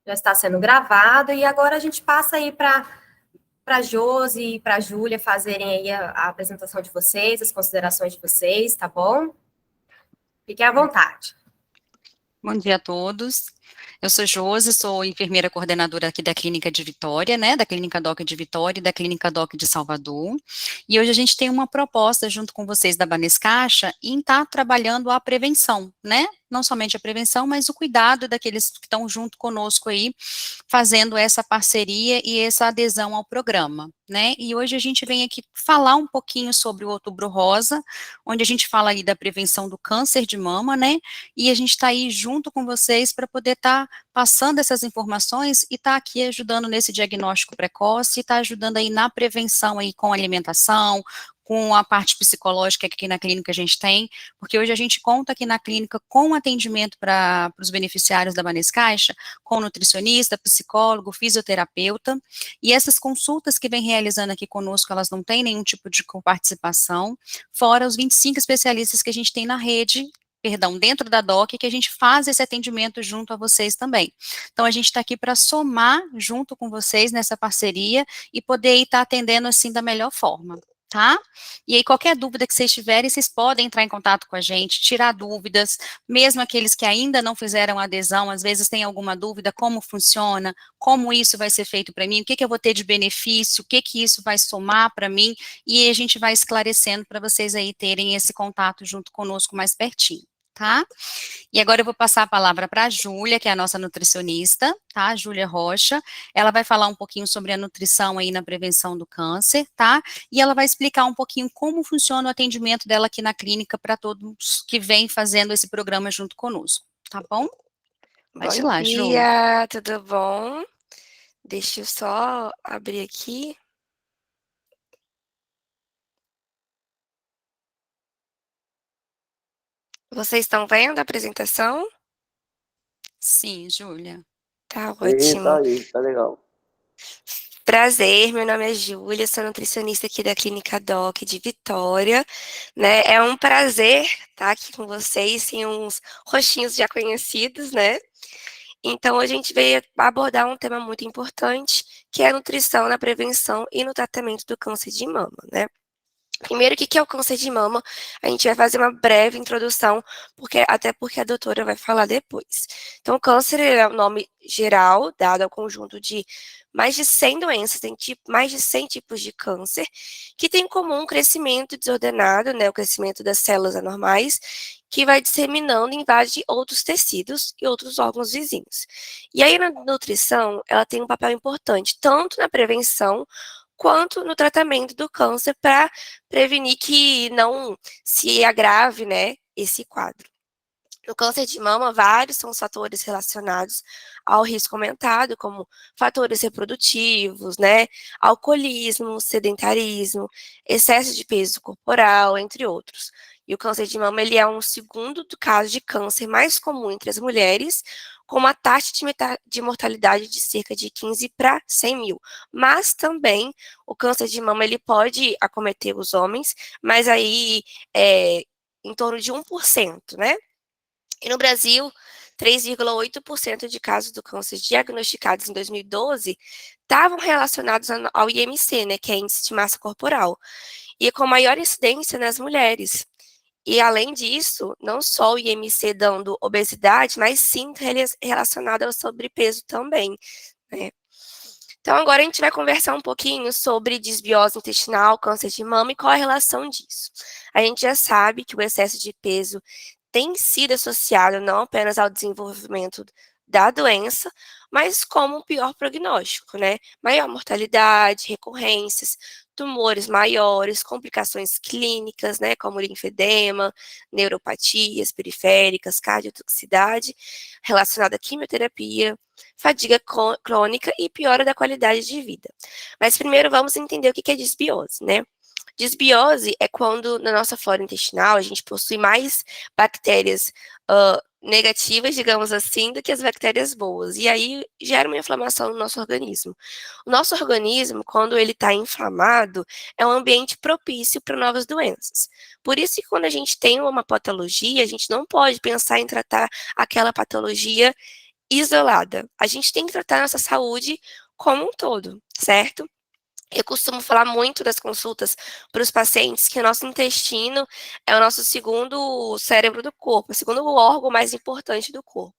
já está sendo gravado, e agora a gente passa aí para a Josi e para a Júlia fazerem aí a apresentação de vocês, as considerações de vocês, tá bom? Fiquem à vontade. Bom dia a todos. Eu sou Josi, sou enfermeira coordenadora aqui da Clínica de Vitória, né, da Clínica DOC de Vitória e da Clínica DOC de Salvador. E hoje a gente tem uma proposta junto com vocês da Banescaixa em estar trabalhando a prevenção, né? Não somente a prevenção, mas o cuidado daqueles que estão junto conosco aí, fazendo essa parceria e essa adesão ao programa, né? E hoje a gente vem aqui falar um pouquinho sobre o Outubro Rosa, onde a gente fala aí da prevenção do câncer de mama, né? E a gente está aí junto com vocês para poder estar passando essas informações e estar aqui ajudando nesse diagnóstico precoce, e estar ajudando aí na prevenção aí com alimentação, com a parte psicológica que aqui na clínica a gente tem, porque hoje a gente conta aqui na clínica com atendimento para os beneficiários da Banescaixa, com nutricionista, psicólogo, fisioterapeuta, e essas consultas que vem realizando aqui conosco, elas não têm nenhum tipo de participação, fora os 25 especialistas que a gente tem na rede, perdão, dentro da DOC, que a gente faz esse atendimento junto a vocês também. Então, a gente está aqui para somar junto com vocês nessa parceria e poder estar atendendo assim da melhor forma. Tá? E aí, qualquer dúvida que vocês tiverem, vocês podem entrar em contato com a gente, tirar dúvidas, mesmo aqueles que ainda não fizeram adesão, às vezes tem alguma dúvida, como funciona, como isso vai ser feito para mim, o que, que eu vou ter de benefício, o que, que isso vai somar para mim, e a gente vai esclarecendo para vocês aí terem esse contato junto conosco mais pertinho. Tá? E agora eu vou passar a palavra para a Júlia, que é a nossa nutricionista, tá? Júlia Rocha. Ela vai falar um pouquinho sobre a nutrição aí na prevenção do câncer, tá? E ela vai explicar um pouquinho como funciona o atendimento dela aqui na clínica para todos que vêm fazendo esse programa junto conosco, tá bom? Pode ir Bom lá, Ju. dia, tudo bom? Deixa eu só abrir aqui. Vocês estão vendo a apresentação? Sim, Júlia. Tá Tá ótimo. aí, tá legal. Prazer, meu nome é Júlia, sou nutricionista aqui da Clínica DOC de Vitória, né? É um prazer estar aqui com vocês, tem uns rostinhos já conhecidos, né? Então, a gente veio abordar um tema muito importante, que é a nutrição na prevenção e no tratamento do câncer de mama, né? Primeiro, o que é o câncer de mama? A gente vai fazer uma breve introdução, até porque a doutora vai falar depois. Então, o câncer é o nome geral dado ao conjunto de mais de 100 doenças, tem mais de 100 tipos de câncer, que tem em comum um crescimento desordenado, né, o crescimento das células anormais, que vai disseminando e invade outros tecidos e outros órgãos vizinhos. E aí, na nutrição, ela tem um papel importante, tanto na prevenção, quanto no tratamento do câncer para prevenir que não se agrave, né, esse quadro. No câncer de mama, vários são os fatores relacionados ao risco aumentado, como fatores reprodutivos, né, alcoolismo, sedentarismo, excesso de peso corporal, entre outros. E o câncer de mama, ele é um segundo caso de câncer mais comum entre as mulheres, com uma taxa de mortalidade de cerca de 15 para 100 mil. Mas também o câncer de mama, ele pode acometer os homens, mas aí em torno de 1%, né? E no Brasil, 3,8% de casos do câncer diagnosticados em 2012 estavam relacionados ao IMC, né, que é Índice de Massa Corporal, e com maior incidência nas mulheres. E além disso, não só o IMC dando obesidade, mas sim relacionado ao sobrepeso também, né? Então agora a gente vai conversar um pouquinho sobre desbiose intestinal, câncer de mama e qual a relação disso. A gente já sabe que o excesso de peso tem sido associado não apenas ao desenvolvimento da doença, mas como um pior prognóstico, né? Maior mortalidade, recorrências, tumores maiores, complicações clínicas, né? Como linfedema, neuropatias periféricas, cardiotoxicidade relacionada à quimioterapia, fadiga crônica e piora da qualidade de vida. Mas primeiro vamos entender o que é desbiose, né? Desbiose é quando na nossa flora intestinal a gente possui mais bactérias negativas, digamos assim, do que as bactérias boas. E aí gera uma inflamação no nosso organismo. O nosso organismo, quando ele está inflamado, é um ambiente propício para novas doenças. Por isso que quando a gente tem uma patologia, a gente não pode pensar em tratar aquela patologia isolada. A gente tem que tratar a nossa saúde como um todo, certo? Eu costumo falar muito das consultas para os pacientes que o nosso intestino é o nosso segundo cérebro do corpo, o segundo órgão mais importante do corpo.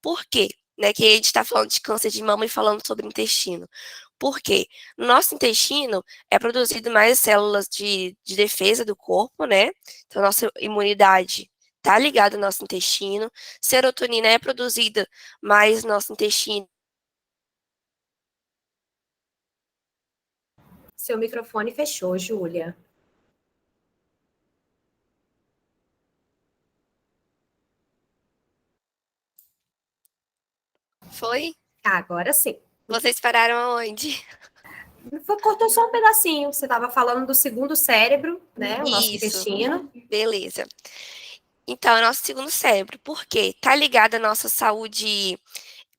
Por quê? Né, que a gente está falando de câncer de mama e falando sobre intestino. Por quê? No nosso intestino é produzido mais células de defesa do corpo, né? Então, nossa imunidade está ligada ao nosso intestino. Serotonina é produzida mais no nosso intestino. Seu microfone fechou, Júlia. Foi? Agora sim. Vocês pararam aonde? Cortou só um pedacinho. Você estava falando do segundo cérebro, né? O nosso Isso, intestino. beleza. Então, é o nosso segundo cérebro. Por quê? Tá ligado à nossa saúde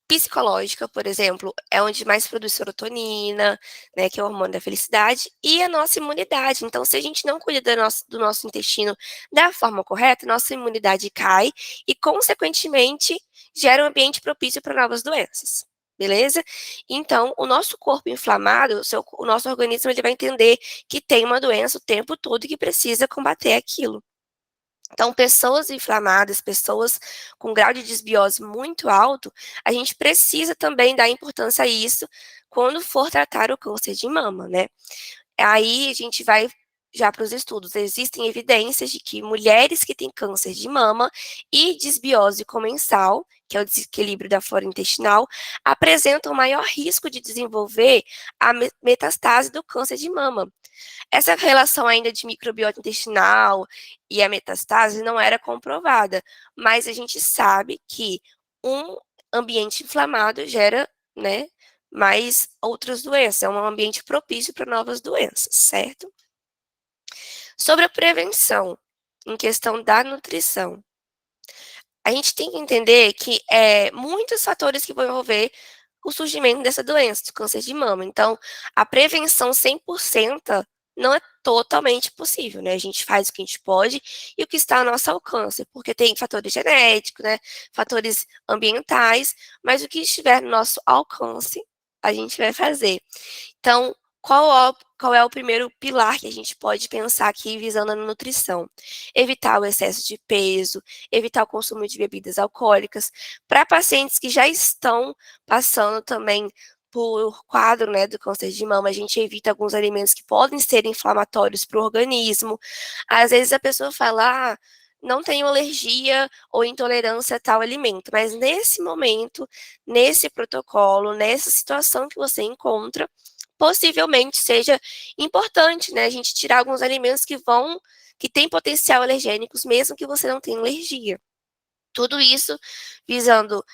psicológica, por exemplo, é onde mais produz serotonina, né, que é o hormônio da felicidade, e a nossa imunidade. Então, se a gente não cuida do nosso intestino da forma correta, nossa imunidade cai e, consequentemente, gera um ambiente propício para novas doenças. Beleza? Então, o nosso corpo inflamado, o nosso organismo, ele vai entender que tem uma doença o tempo todo e que precisa combater aquilo. Então, pessoas inflamadas, pessoas com grau de desbiose muito alto, a gente precisa também dar importância a isso quando for tratar o câncer de mama, né? Aí a gente vai já para os estudos. Existem evidências de que mulheres que têm câncer de mama e desbiose comensal, que é o desequilíbrio da flora intestinal, apresentam maior risco de desenvolver a metastase do câncer de mama. Essa relação ainda de microbiota intestinal e a metastase não era comprovada, mas a gente sabe que um ambiente inflamado gera, né, mais outras doenças, é um ambiente propício para novas doenças, certo? Sobre a prevenção, em questão da nutrição, a gente tem que entender que muitos fatores que vão envolver o surgimento dessa doença, do câncer de mama. Então, a prevenção 100% não é totalmente possível, né? A gente faz o que a gente pode e o que está ao nosso alcance, porque tem fatores genéticos, né? Fatores ambientais, mas o que estiver no nosso alcance, a gente vai fazer. Então, qual é o primeiro pilar que a gente pode pensar aqui visando a nutrição? Evitar o excesso de peso, evitar o consumo de bebidas alcoólicas. Para pacientes que já estão passando também por quadro, né, do câncer de mama, a gente evita alguns alimentos que podem ser inflamatórios para o organismo. Às vezes a pessoa fala, não tenho alergia ou intolerância a tal alimento, mas nesse momento, nesse protocolo, nessa situação que você encontra, possivelmente seja importante, né, a gente tirar alguns alimentos que têm potencial alergênicos, mesmo que você não tenha alergia. Tudo isso visando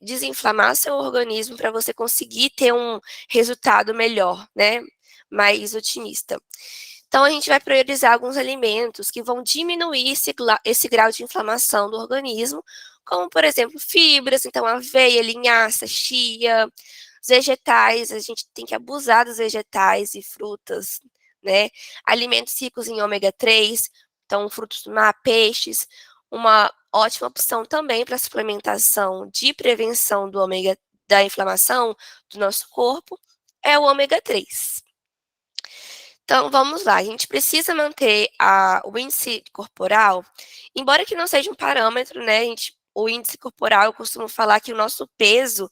desinflamar seu organismo para você conseguir ter um resultado melhor, né, mais otimista. Então, a gente vai priorizar alguns alimentos que vão diminuir esse grau de inflamação do organismo, como, por exemplo, fibras, então aveia, linhaça, chia, os vegetais, a gente tem que abusar dos vegetais e frutas, né? Alimentos ricos em ômega 3, então frutos do mar, peixes, uma ótima opção também para suplementação de prevenção da inflamação do nosso corpo é o ômega 3. Então, vamos lá, a gente precisa manter o índice corporal, embora que não seja um parâmetro, né, o índice corporal, eu costumo falar que o nosso peso,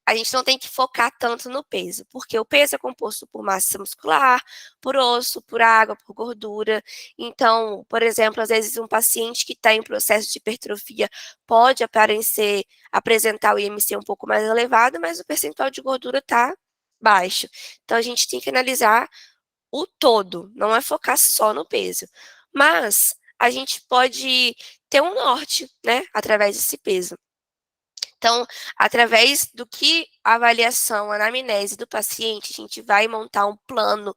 a gente não tem que focar tanto no peso, porque o peso é composto por massa muscular, por osso, por água, por gordura. Então, por exemplo, às vezes um paciente que está em processo de hipertrofia pode apresentar o IMC um pouco mais elevado, mas o percentual de gordura está baixo. Então, a gente tem que analisar o todo, não é focar só no peso. Mas a gente pode ter um norte, né, através desse peso. Então, através do que a avaliação, a anamnese do paciente, a gente vai montar um plano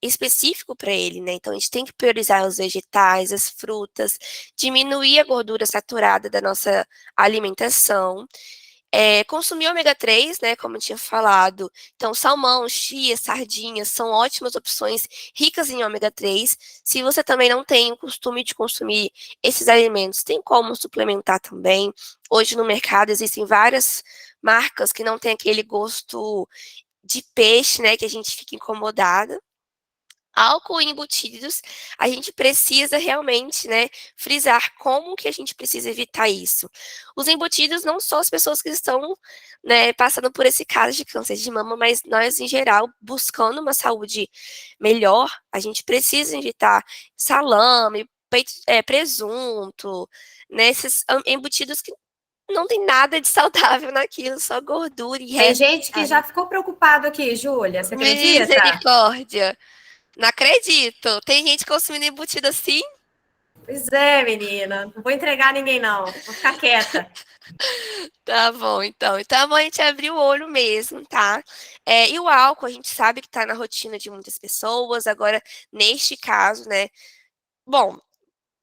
específico para ele, né? Então, a gente tem que priorizar os vegetais, as frutas, diminuir a gordura saturada da nossa alimentação Consumir ômega 3, né, como eu tinha falado, então salmão, chia, sardinhas são ótimas opções ricas em ômega 3. Se você também não tem o costume de consumir esses alimentos, tem como suplementar também. Hoje no mercado existem várias marcas que não tem aquele gosto de peixe, né, que a gente fica incomodada. Álcool e embutidos, a gente precisa realmente, né, frisar como que a gente precisa evitar isso. Os embutidos não só as pessoas que estão, né, passando por esse caso de câncer de mama, mas nós, em geral, buscando uma saúde melhor, a gente precisa evitar salame, presunto, né, esses embutidos que não tem nada de saudável naquilo, só gordura e Tem resto. gente que já ficou preocupado aqui, Júlia, você acredita? Misericórdia. Não acredito. Tem gente consumindo embutido assim? Pois é, menina. Não vou entregar ninguém, não. Vou ficar quieta. Tá bom, então. Então é bom a gente abrir o olho mesmo, tá? E o álcool, a gente sabe que tá na rotina de muitas pessoas. Agora, neste caso, né? Bom,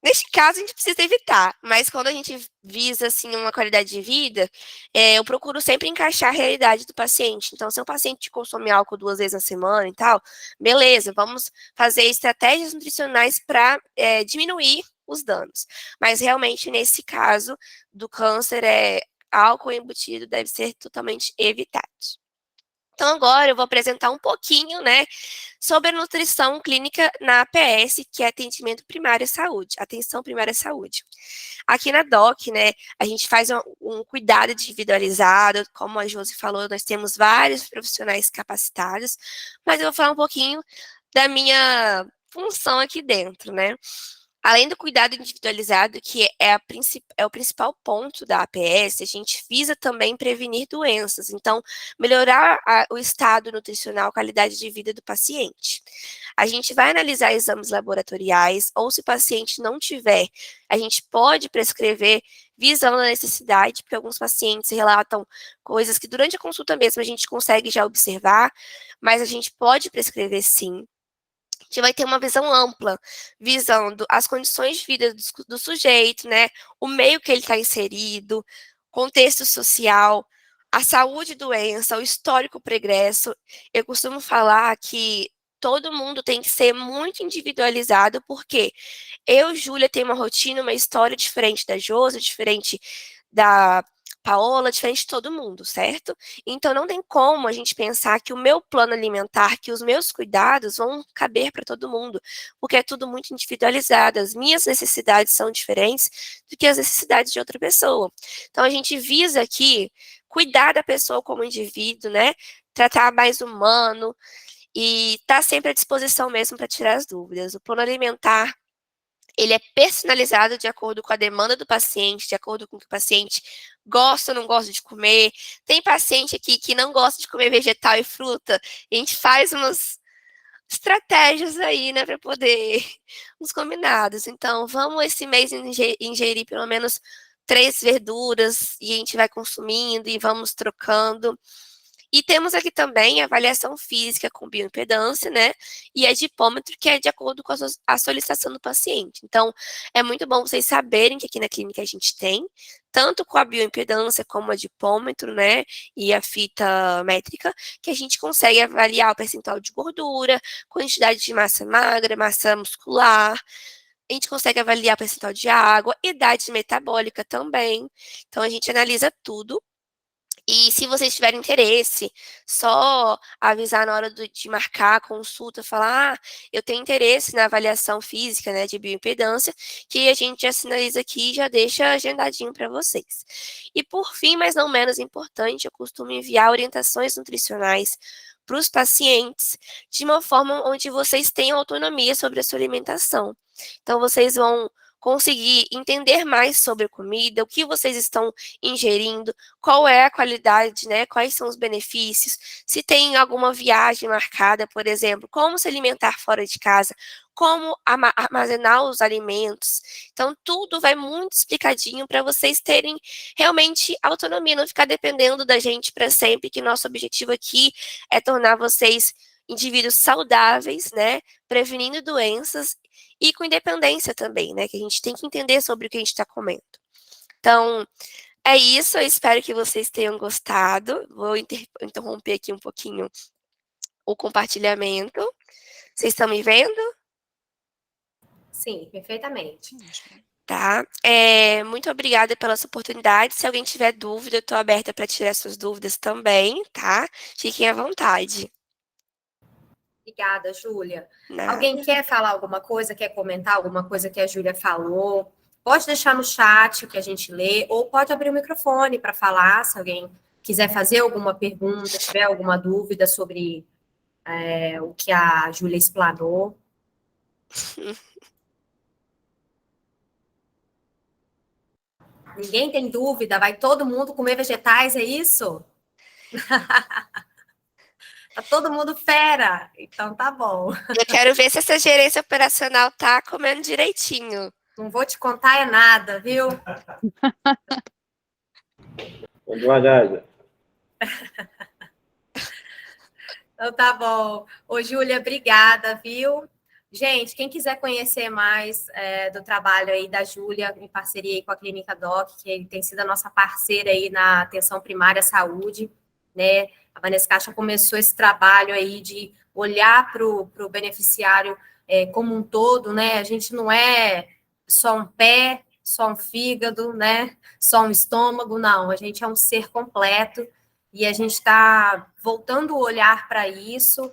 neste caso a gente precisa evitar, mas quando a gente visa, assim, uma qualidade de vida, eu procuro sempre encaixar a realidade do paciente. Então, se o paciente consome álcool 2 vezes na semana e tal, beleza, vamos fazer estratégias nutricionais para diminuir os danos. Mas realmente, nesse caso do câncer, álcool embutido deve ser totalmente evitado. Então, agora eu vou apresentar um pouquinho, né, sobre a nutrição clínica na APS, que é atendimento primário à saúde, atenção primária à saúde. Aqui na DOC, né, a gente faz um cuidado individualizado, como a Josi falou, nós temos vários profissionais capacitados, mas eu vou falar um pouquinho da minha função aqui dentro, né. Além do cuidado individualizado, que é o principal ponto da APS, a gente visa também prevenir doenças, então, melhorar o estado nutricional, qualidade de vida do paciente. A gente vai analisar exames laboratoriais, ou se o paciente não tiver, a gente pode prescrever visando a necessidade, porque alguns pacientes relatam coisas que durante a consulta mesmo a gente consegue já observar, mas a gente pode prescrever sim. A gente vai ter uma visão ampla, visando as condições de vida do sujeito, né? O meio que ele está inserido, contexto social, a saúde e doença, o histórico pregresso. Eu costumo falar que todo mundo tem que ser muito individualizado, porque eu, Júlia, tenho uma rotina, uma história diferente da Josi, diferente da Paola, diferente de todo mundo, certo? Então não tem como a gente pensar que o meu plano alimentar, que os meus cuidados vão caber para todo mundo, porque é tudo muito individualizado, as minhas necessidades são diferentes do que as necessidades de outra pessoa. Então a gente visa aqui cuidar da pessoa como indivíduo, né? Tratar mais humano e estar sempre à disposição mesmo para tirar as dúvidas. O plano alimentar ele é personalizado de acordo com a demanda do paciente, de acordo com o que o paciente gosta ou não gosta de comer. Tem paciente aqui que não gosta de comer vegetal e fruta, e a gente faz umas estratégias aí, né, para poder uns combinados. Então, vamos esse mês ingerir pelo menos 3 verduras e a gente vai consumindo e vamos trocando. E temos aqui também a avaliação física com bioimpedância, né? E a dipômetro, que é de acordo com a solicitação do paciente. Então, é muito bom vocês saberem que aqui na clínica a gente tem, tanto com a bioimpedância como a dipômetro, né? E a fita métrica, que a gente consegue avaliar o percentual de gordura, quantidade de massa magra, massa muscular. A gente consegue avaliar o percentual de água, idade metabólica também. Então, a gente analisa tudo. E se vocês tiverem interesse, só avisar na hora de marcar a consulta, falar, eu tenho interesse na avaliação física, né, de bioimpedância, que a gente já sinaliza aqui e já deixa agendadinho para vocês. E por fim, mas não menos importante, eu costumo enviar orientações nutricionais para os pacientes, de uma forma onde vocês tenham autonomia sobre a sua alimentação. Então, vocês vão conseguir entender mais sobre a comida, o que vocês estão ingerindo, qual é a qualidade, né? Quais são os benefícios, se tem alguma viagem marcada, por exemplo, como se alimentar fora de casa, como armazenar os alimentos. Então, tudo vai muito explicadinho para vocês terem realmente autonomia, não ficar dependendo da gente para sempre, que nosso objetivo aqui é tornar vocês indivíduos saudáveis, né? Prevenindo doenças e com independência também, né? Que a gente tem que entender sobre o que a gente está comendo. Então, É isso, eu espero que vocês tenham gostado. Vou interromper aqui um pouquinho o compartilhamento. Vocês estão me vendo? Sim, perfeitamente. Tá? Muito obrigada pela sua oportunidade. Se alguém tiver dúvida, eu estou aberta para tirar suas dúvidas também, tá? Fiquem à vontade. Obrigada, Júlia. Nada. Alguém quer falar alguma coisa, quer comentar alguma coisa que a Júlia falou? Pode deixar no chat que a gente lê, ou pode abrir o microfone para falar, se alguém quiser fazer alguma pergunta, tiver alguma dúvida sobre o que a Júlia explanou. Ninguém tem dúvida? Vai todo mundo comer vegetais, é isso? Tá todo mundo fera? Então tá bom. Eu quero ver se essa gerência operacional tá comendo direitinho. Não vou te contar é nada, viu? Devagar. Então tá bom. Ô, Júlia, obrigada, viu? Gente, quem quiser conhecer mais do trabalho aí da Júlia, em parceria aí com a Clínica Doc, que tem sido a nossa parceira aí na atenção primária à saúde, né? A Vanessa Caixa começou esse trabalho aí de olhar para o beneficiário como um todo, né? A gente não é só um pé, só um fígado, né? Só um estômago, não. A gente é um ser completo e a gente está voltando o olhar para isso.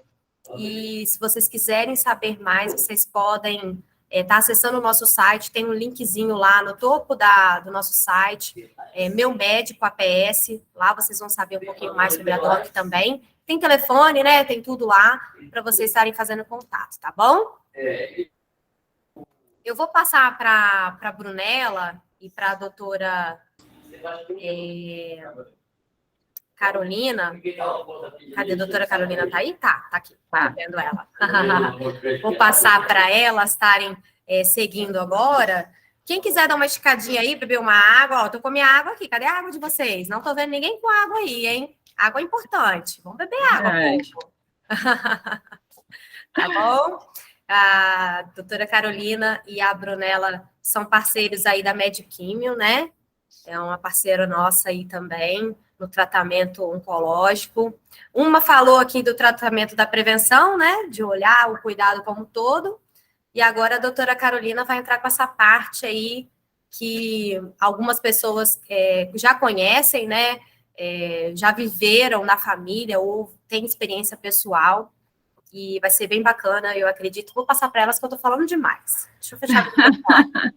E se vocês quiserem saber mais, vocês podem estar acessando o nosso site, tem um linkzinho lá no topo do nosso site, Meu Médico APS, lá vocês vão saber um pouquinho mais sobre a DOC também. Tem telefone, né? Tem tudo lá para vocês estarem fazendo contato, tá bom? Eu vou passar para a Brunella e para a doutora Carolina. Cadê a doutora Carolina? Tá aí? Tá aqui. Tá vendo ela. Vou passar para elas estarem seguindo agora. Quem quiser dar uma esticadinha aí, beber uma água, ó, tô com minha água aqui. Cadê a água de vocês? Não tô vendo ninguém com água aí, hein? Água é importante. Vamos beber água, povo. Tá bom? A doutora Carolina e a Brunella são parceiros aí da Medquímio, né? É uma parceira nossa aí também, no tratamento oncológico. Uma falou aqui do tratamento da prevenção, né? De olhar o cuidado como um todo. E agora a doutora Carolina vai entrar com essa parte aí que algumas pessoas já conhecem, né? Já viveram na família ou têm experiência pessoal. E vai ser bem bacana, eu acredito. Vou passar para elas que eu estou falando demais. Deixa eu fechar aqui.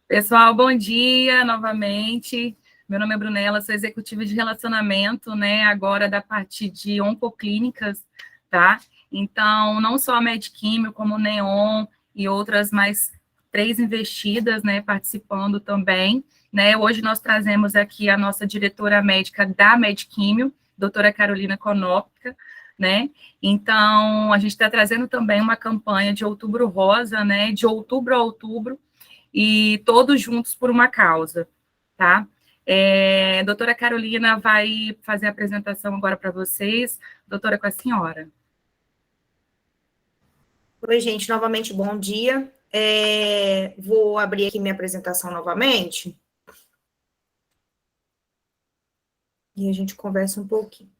Pessoal, bom dia novamente. Meu nome é Brunella, sou executiva de relacionamento, né? Agora da parte de oncoclínicas, tá? Então, não só a Medquímio, como o Neon e outras mais 3 investidas, né? Participando também, né? Hoje nós trazemos aqui a nossa diretora médica da Medquímio, doutora Carolina Konopka, né? Então, a gente está trazendo também uma campanha de Outubro Rosa, né? De outubro a outubro, e todos juntos por uma causa, tá? Doutora Carolina vai fazer a apresentação agora para vocês. Doutora, com a senhora. Oi, gente, novamente, bom dia. Vou abrir aqui minha apresentação novamente. E a gente conversa um pouquinho.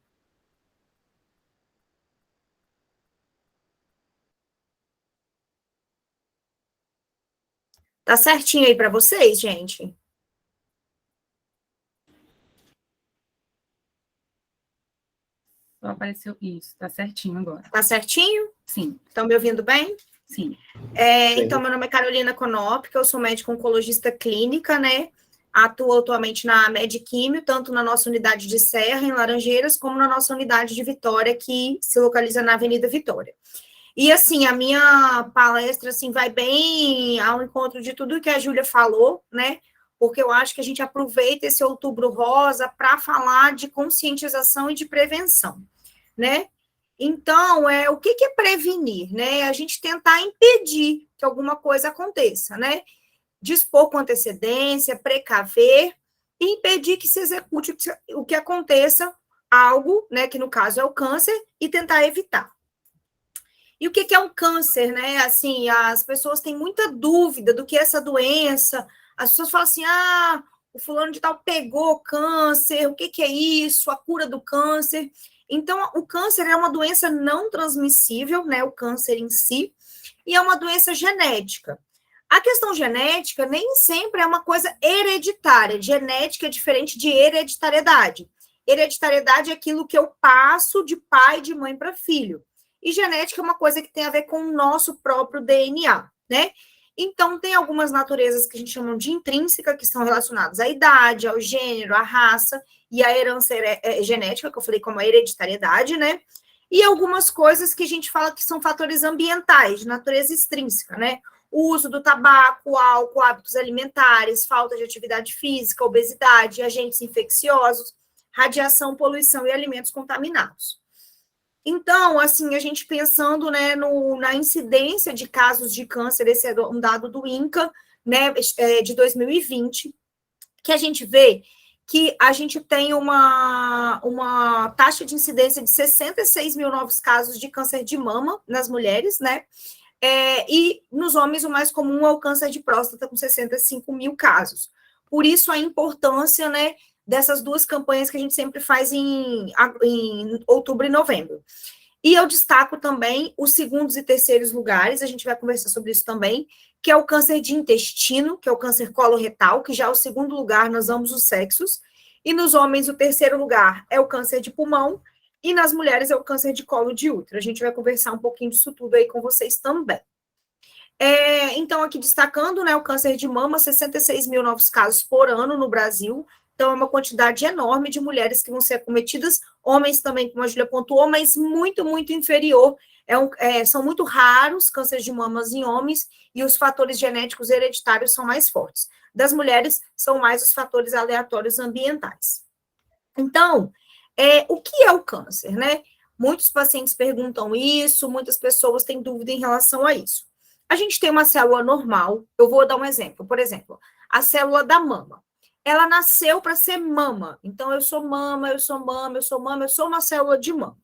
Tá certinho aí para vocês, gente? Só apareceu isso, tá certinho agora. Tá certinho? Sim. Estão me ouvindo bem? Sim. Então, meu nome é Carolina Konopka, eu sou médica oncologista clínica, né? Atuo atualmente na Medquímio, tanto na nossa unidade de Serra, em Laranjeiras, como na nossa unidade de Vitória, que se localiza na Avenida Vitória. E, assim, a minha palestra, assim, vai bem ao encontro de tudo que a Júlia falou, né? Porque eu acho que a gente aproveita esse Outubro Rosa para falar de conscientização e de prevenção, né? Então, o que é prevenir, né? A gente tentar impedir que alguma coisa aconteça, né? Dispor com antecedência, precaver e impedir que se execute o que aconteça algo, né? Que no caso é o câncer, e tentar evitar. E o que é um câncer, né? Assim, as pessoas têm muita dúvida do que é essa doença. As pessoas falam assim, o fulano de tal pegou câncer, o que é isso, a cura do câncer. Então, o câncer é uma doença não transmissível, né, o câncer em si, e é uma doença genética. A questão genética nem sempre é uma coisa hereditária. Genética é diferente de hereditariedade. Hereditariedade é aquilo que eu passo de pai e de mãe para filho. E genética é uma coisa que tem a ver com o nosso próprio DNA, né? Então, tem algumas naturezas que a gente chama de intrínseca, que estão relacionadas à idade, ao gênero, à raça, e à herança genética, que eu falei como a hereditariedade, né? E algumas coisas que a gente fala que são fatores ambientais, de natureza extrínseca, né? O uso do tabaco, álcool, hábitos alimentares, falta de atividade física, obesidade, agentes infecciosos, radiação, poluição e alimentos contaminados. Então, assim, a gente pensando, né, na incidência de casos de câncer, esse é um dado do INCA, né, de 2020, que a gente vê que a gente tem uma taxa de incidência de 66 mil novos casos de câncer de mama nas mulheres, né, e nos homens o mais comum é o câncer de próstata, com 65 mil casos. Por isso a importância, né, dessas duas campanhas que a gente sempre faz em outubro e novembro. E eu destaco também os segundos e terceiros lugares, a gente vai conversar sobre isso também, que é o câncer de intestino, que é o câncer coloretal, que já é o segundo lugar nos ambos os sexos, e nos homens o terceiro lugar é o câncer de pulmão, e nas mulheres é o câncer de colo de útero. A gente vai conversar um pouquinho disso tudo aí com vocês também. Então, aqui destacando, né, o câncer de mama, 66 mil novos casos por ano no Brasil. Então, é uma quantidade enorme de mulheres que vão ser acometidas, homens também, como a Júlia pontuou, mas muito, muito inferior. São muito raros cânceres de mamas em homens, e os fatores genéticos hereditários são mais fortes. Das mulheres, são mais os fatores aleatórios ambientais. Então, o que é o câncer, né? Muitos pacientes perguntam isso, muitas pessoas têm dúvida em relação a isso. A gente tem uma célula normal, eu vou dar um exemplo. Por exemplo, a célula da mama. Ela nasceu para ser mama. Então, eu sou mama, eu sou mama, eu sou mama, eu sou uma célula de mama.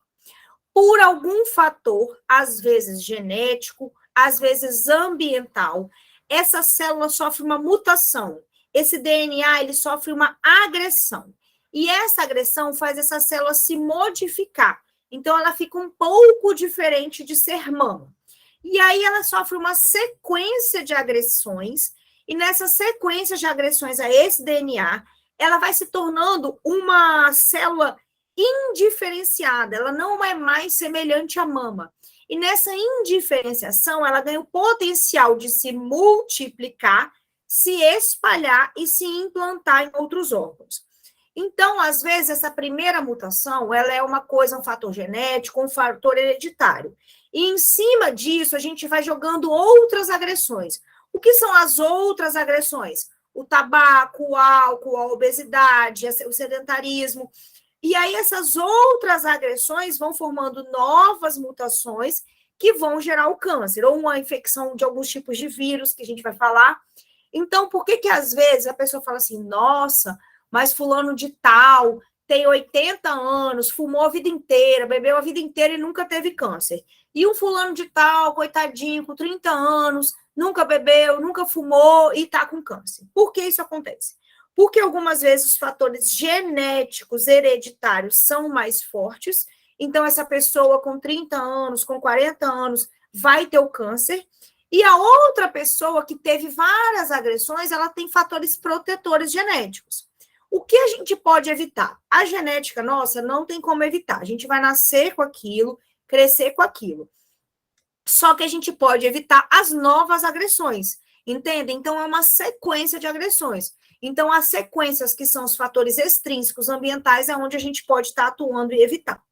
Por algum fator, às vezes genético, às vezes ambiental, essa célula sofre uma mutação. Esse DNA, ele sofre uma agressão. E essa agressão faz essa célula se modificar. Então, ela fica um pouco diferente de ser mama. E aí, ela sofre uma sequência de agressões, e nessa sequência de agressões a esse DNA, ela vai se tornando uma célula indiferenciada, ela não é mais semelhante à mama. E nessa indiferenciação, ela ganha o potencial de se multiplicar, se espalhar e se implantar em outros órgãos. Então, às vezes, essa primeira mutação, ela é uma coisa, um fator genético, um fator hereditário. E em cima disso, a gente vai jogando outras agressões. O que são as outras agressões? O tabaco, o álcool, a obesidade, o sedentarismo. E aí, essas outras agressões vão formando novas mutações que vão gerar o câncer, ou uma infecção de alguns tipos de vírus, que a gente vai falar. Então, por que às vezes a pessoa fala assim, nossa, mas fulano de tal tem 80 anos, fumou a vida inteira, bebeu a vida inteira e nunca teve câncer. E um fulano de tal, coitadinho, com 30 anos, nunca bebeu, nunca fumou e está com câncer. Por que isso acontece? Porque algumas vezes os fatores genéticos hereditários são mais fortes, então essa pessoa com 30 anos, com 40 anos, vai ter o câncer, e a outra pessoa que teve várias agressões, ela tem fatores protetores genéticos. O que a gente pode evitar? A genética nossa não tem como evitar, a gente vai nascer com aquilo, crescer com aquilo. Só que a gente pode evitar as novas agressões, entende? Então, é uma sequência de agressões. Então, as sequências que são os fatores extrínsecos ambientais é onde a gente pode estar atuando e evitar.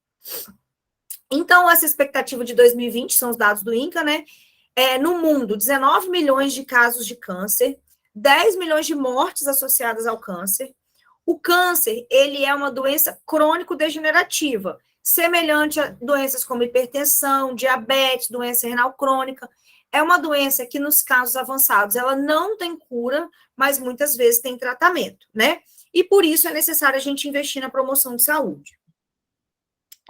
Então, essa expectativa de 2020, são os dados do INCA, né? No mundo, 19 milhões de casos de câncer, 10 milhões de mortes associadas ao câncer. O câncer, ele é uma doença crônico-degenerativa, semelhante a doenças como hipertensão, diabetes, doença renal crônica. É uma doença que, nos casos avançados, ela não tem cura, mas muitas vezes tem tratamento, né? E por isso é necessário a gente investir na promoção de saúde.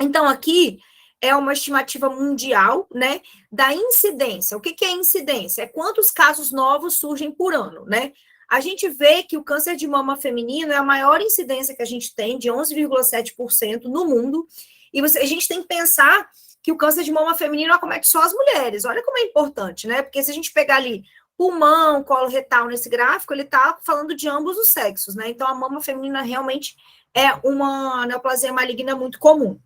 Então, aqui é uma estimativa mundial, né, da incidência. O que é incidência? É quantos casos novos surgem por ano, né? a gente vê que o câncer de mama feminino é a maior incidência que a gente tem, de 11,7% no mundo, e a gente tem que pensar que o câncer de mama feminino acomete só as mulheres. Olha como é importante, né? Porque se a gente pegar ali pulmão, colo retal nesse gráfico, ele está falando de ambos os sexos, né? Então, a mama feminina realmente é uma neoplasia maligna muito comum,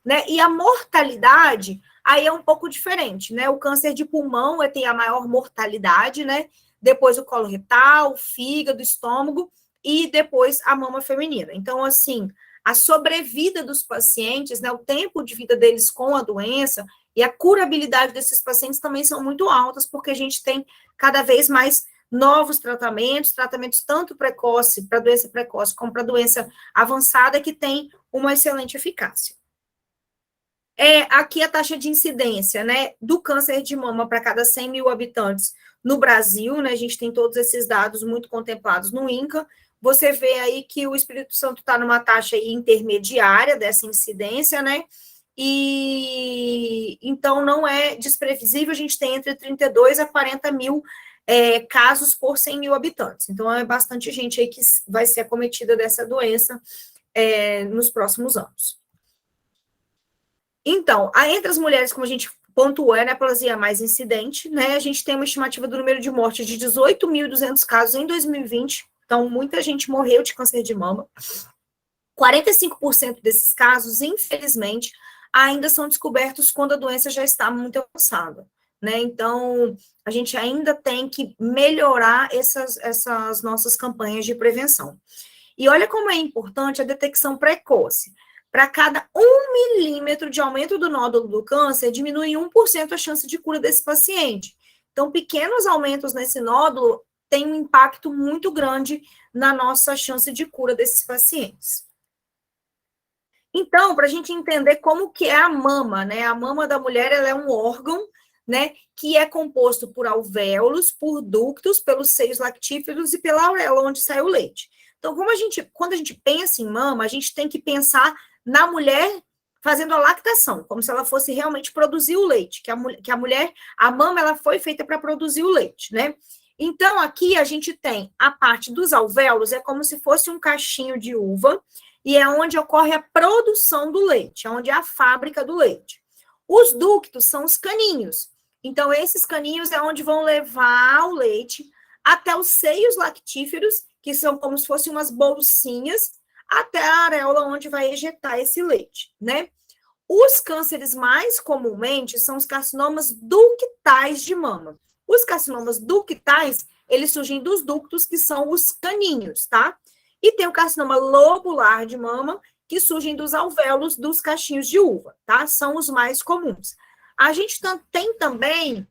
né? E a mortalidade aí é um pouco diferente, né? O câncer de pulmão tem a maior mortalidade, né? Depois o colo retal, o fígado, o estômago e depois a mama feminina. Então, assim, a sobrevida dos pacientes, né? O tempo de vida deles com a doença e a curabilidade desses pacientes também são muito altas, porque a gente tem cada vez mais novos tratamentos tanto precoce, para doença precoce, como para doença avançada, que tem uma excelente eficácia. Aqui a taxa de incidência, né, do câncer de mama para cada 100 mil habitantes no Brasil, né, a gente tem todos esses dados muito contemplados no INCA. Você vê aí que o Espírito Santo está numa taxa aí intermediária dessa incidência, né, e então não é desprevisível, a gente tem entre 32 a 40 mil casos por 100 mil habitantes. Então, é bastante gente aí que vai ser acometida dessa doença nos próximos anos. Então, entre as mulheres, como a gente pontuou, é a neoplasia mais incidente, né? A gente tem uma estimativa do número de mortes de 18.200 casos em 2020. Então, muita gente morreu de câncer de mama. 45% desses casos, infelizmente, ainda são descobertos quando a doença já está muito avançada, né? Então, a gente ainda tem que melhorar essas nossas campanhas de prevenção. E olha como é importante a detecção precoce. Para cada 1 milímetro de aumento do nódulo do câncer, diminui 1% a chance de cura desse paciente. Então, pequenos aumentos nesse nódulo têm um impacto muito grande na nossa chance de cura desses pacientes. Então, para a gente entender como que é a mama, né? A mama da mulher, ela é um órgão, né, que é composto por alvéolos, por ductos, pelos seios lactíferos e pela auréola, onde sai o leite. Então, quando a gente pensa em mama, a gente tem que pensar na mulher fazendo a lactação, como se ela fosse realmente produzir o leite, a mama, ela foi feita para produzir o leite, né? Então, aqui a gente tem a parte dos alvéolos, é como se fosse um cachinho de uva, e é onde ocorre a produção do leite, é onde é a fábrica do leite. Os ductos são os caninhos, então esses caninhos é onde vão levar o leite até os seios lactíferos, que são como se fossem umas bolsinhas, até a areola onde vai ejetar esse leite, né? Os cânceres mais comumente são os carcinomas ductais de mama. Os carcinomas ductais, eles surgem dos ductos, que são os caninhos, tá? E tem o carcinoma lobular de mama, que surgem dos alvéolos dos cachinhos de uva, tá? São os mais comuns. A gente tem também,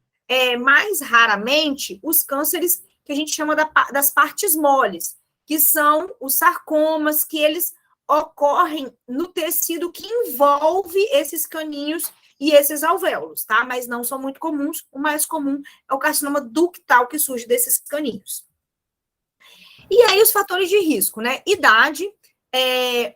mais raramente, os cânceres que a gente chama das partes moles, que são os sarcomas, que eles ocorrem no tecido que envolve esses caninhos e esses alvéolos, tá? Mas não são muito comuns. O mais comum é o carcinoma ductal, que surge desses caninhos. E aí, os fatores de risco, né? Idade.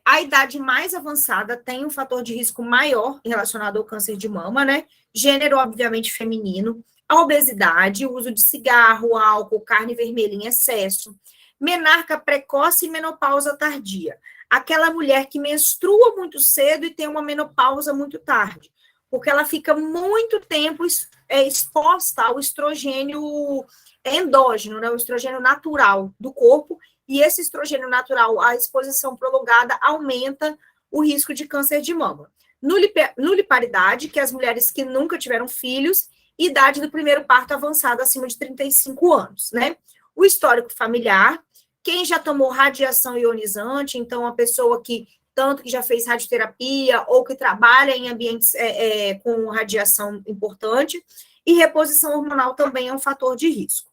A idade mais avançada tem um fator de risco maior relacionado ao câncer de mama, né? Gênero, obviamente, feminino. A obesidade, o uso de cigarro, álcool, carne vermelha em excesso. Menarca precoce e menopausa tardia. Aquela mulher que menstrua muito cedo e tem uma menopausa muito tarde, porque ela fica muito tempo exposta ao estrogênio endógeno, né, o estrogênio natural do corpo, e esse estrogênio natural, a exposição prolongada, aumenta o risco de câncer de mama. Nuliparidade, que é as mulheres que nunca tiveram filhos, idade do primeiro parto avançada acima de 35 anos, né? O histórico familiar, quem já tomou radiação ionizante, então a pessoa que já fez radioterapia ou que trabalha em ambientes com radiação importante, e reposição hormonal também é um fator de risco.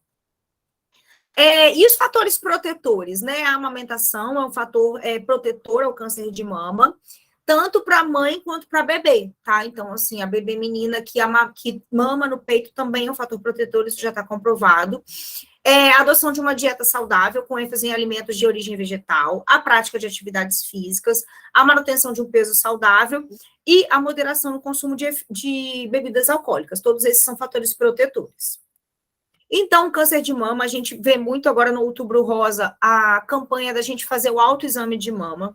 E os fatores protetores, né? A amamentação é um fator protetor ao câncer de mama, tanto para a mãe quanto para a bebê, tá? Então, assim, a bebê menina que mama no peito também é um fator protetor, isso já está comprovado. A adoção de uma dieta saudável, com ênfase em alimentos de origem vegetal, a prática de atividades físicas, a manutenção de um peso saudável e a moderação no consumo de bebidas alcoólicas. Todos esses são fatores protetores. Então, câncer de mama, a gente vê muito agora no Outubro Rosa a campanha da gente fazer o autoexame de mama.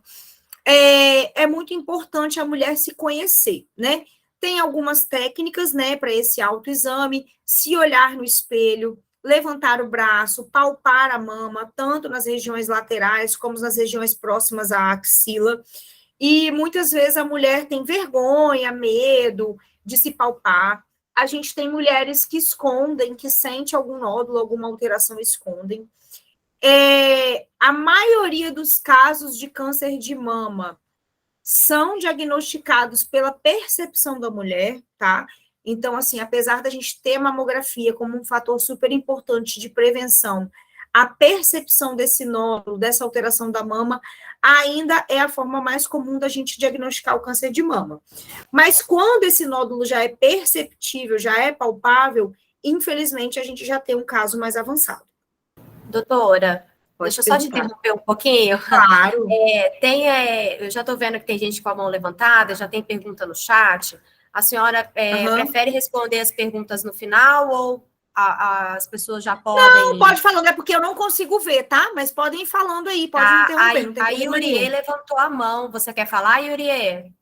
É muito importante a mulher se conhecer, né? Tem algumas técnicas, né, para esse autoexame, se olhar no espelho, levantar o braço, palpar a mama, tanto nas regiões laterais como nas regiões próximas à axila. E muitas vezes a mulher tem vergonha, medo de se palpar. A gente tem mulheres que escondem, que sentem algum nódulo, alguma alteração, escondem. A maioria dos casos de câncer de mama são diagnosticados pela percepção da mulher, tá? Então, assim, apesar da gente ter mamografia como um fator super importante de prevenção, a percepção desse nódulo, dessa alteração da mama, ainda é a forma mais comum da gente diagnosticar o câncer de mama. Mas quando esse nódulo já é perceptível, já é palpável, infelizmente a gente já tem um caso mais avançado. Doutora, deixa eu só te interromper um pouquinho. Claro. Eu já estou vendo que tem gente com a mão levantada, já tem pergunta no chat. A senhora prefere responder as perguntas no final ou as pessoas já podem... Não, pode falando, é porque eu não consigo ver, tá? Mas podem ir falando aí, pode me interromper, não tem a problema Yurie nenhum. levantou a mão. Você quer falar, Yurie?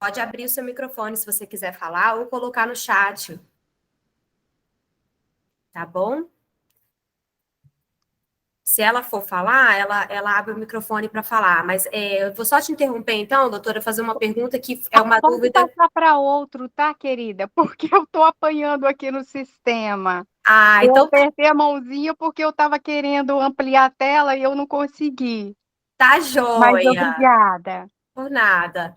Pode abrir o seu microfone se você quiser falar ou colocar no chat. Tá bom? Se ela for falar, ela abre o microfone para falar. Mas eu vou só te interromper, então, doutora, fazer uma pergunta que é uma dúvida. Pode passar para outro, tá, querida? Porque eu estou apanhando aqui no sistema. Então... Eu apertei a mãozinha porque eu estava querendo ampliar a tela e eu não consegui. Tá joia. Mas obrigada. Por nada.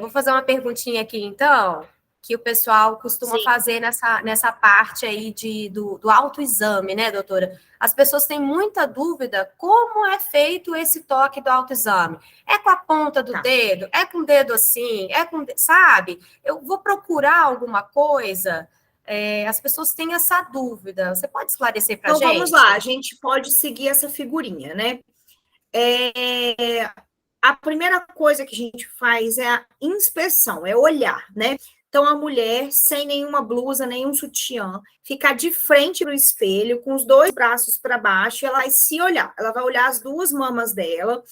Vou fazer uma perguntinha aqui, então, que o pessoal costuma fazer nessa parte aí do autoexame, né, doutora? As pessoas têm muita dúvida como é feito esse toque do autoexame. É com a ponta do dedo? É com o dedo assim? Sabe? Eu vou procurar alguma coisa? As pessoas têm essa dúvida. Você pode esclarecer para a gente? Então, vamos lá. A gente pode seguir essa figurinha, né? A primeira coisa que a gente faz é a inspeção, é olhar, né? Então, a mulher, sem nenhuma blusa, nenhum sutiã, ficar de frente no espelho, com os dois braços para baixo, ela vai se olhar. Ela vai olhar as duas mamas dela.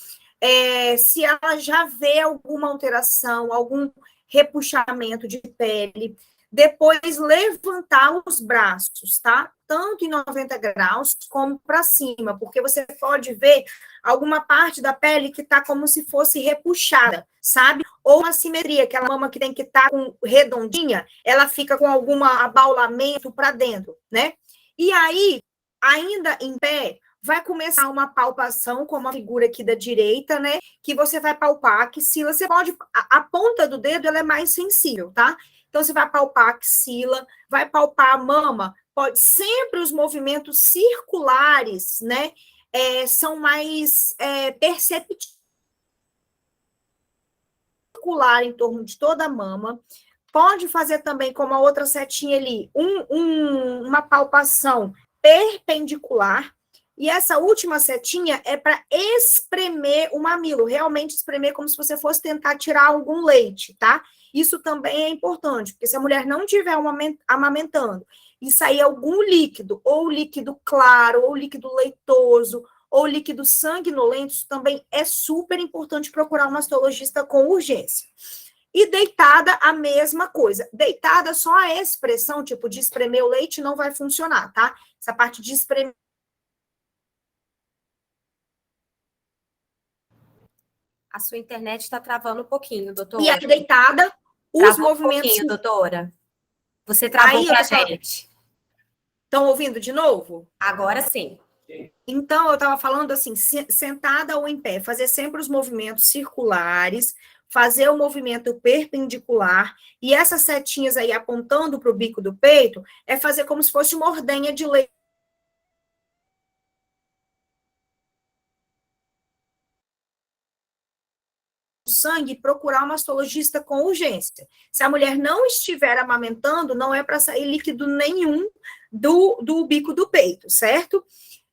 Se ela já vê alguma alteração, algum repuxamento de pele, depois levantar os braços, tá? Tanto em 90 graus como para cima, porque você pode ver alguma parte da pele que está como se fosse repuxada, sabe? Ou uma simetria, aquela mama que tem que estar redondinha, ela fica com algum abaulamento para dentro, né? E aí, ainda em pé, vai começar uma palpação, como a figura aqui da direita, né? Que você vai palpar a axila. Você pode... A ponta do dedo, ela é mais sensível, tá? Então, você vai palpar a axila, vai palpar a mama. Pode sempre os movimentos circulares, né? São mais perceptíveis. Circular em torno de toda a mama. Pode fazer também, como a outra setinha ali, uma palpação perpendicular. E essa última setinha é para espremer o mamilo, realmente espremer como se você fosse tentar tirar algum leite, tá? Isso também é importante, porque se a mulher não estiver amamentando e sair algum líquido, ou líquido claro, ou líquido leitoso, ou líquido sanguinolento, isso também é super importante procurar um mastologista com urgência. E deitada, a mesma coisa. Deitada, só a expressão, tipo, de espremer o leite não vai funcionar, tá? Essa parte de espremer. A sua internet está travando um pouquinho, doutora. E aí, deitada, os movimentos... um pouquinho, doutora. Você travou para a gente. Estão ouvindo de novo? Agora sim. Então, eu estava falando assim, sentada ou em pé, fazer sempre os movimentos circulares, fazer o movimento perpendicular, e essas setinhas aí apontando para o bico do peito, é fazer como se fosse uma ordenha de leite. Sangue e procurar um mastologista com urgência. Se a mulher não estiver amamentando, não é para sair líquido nenhum do bico do peito, certo?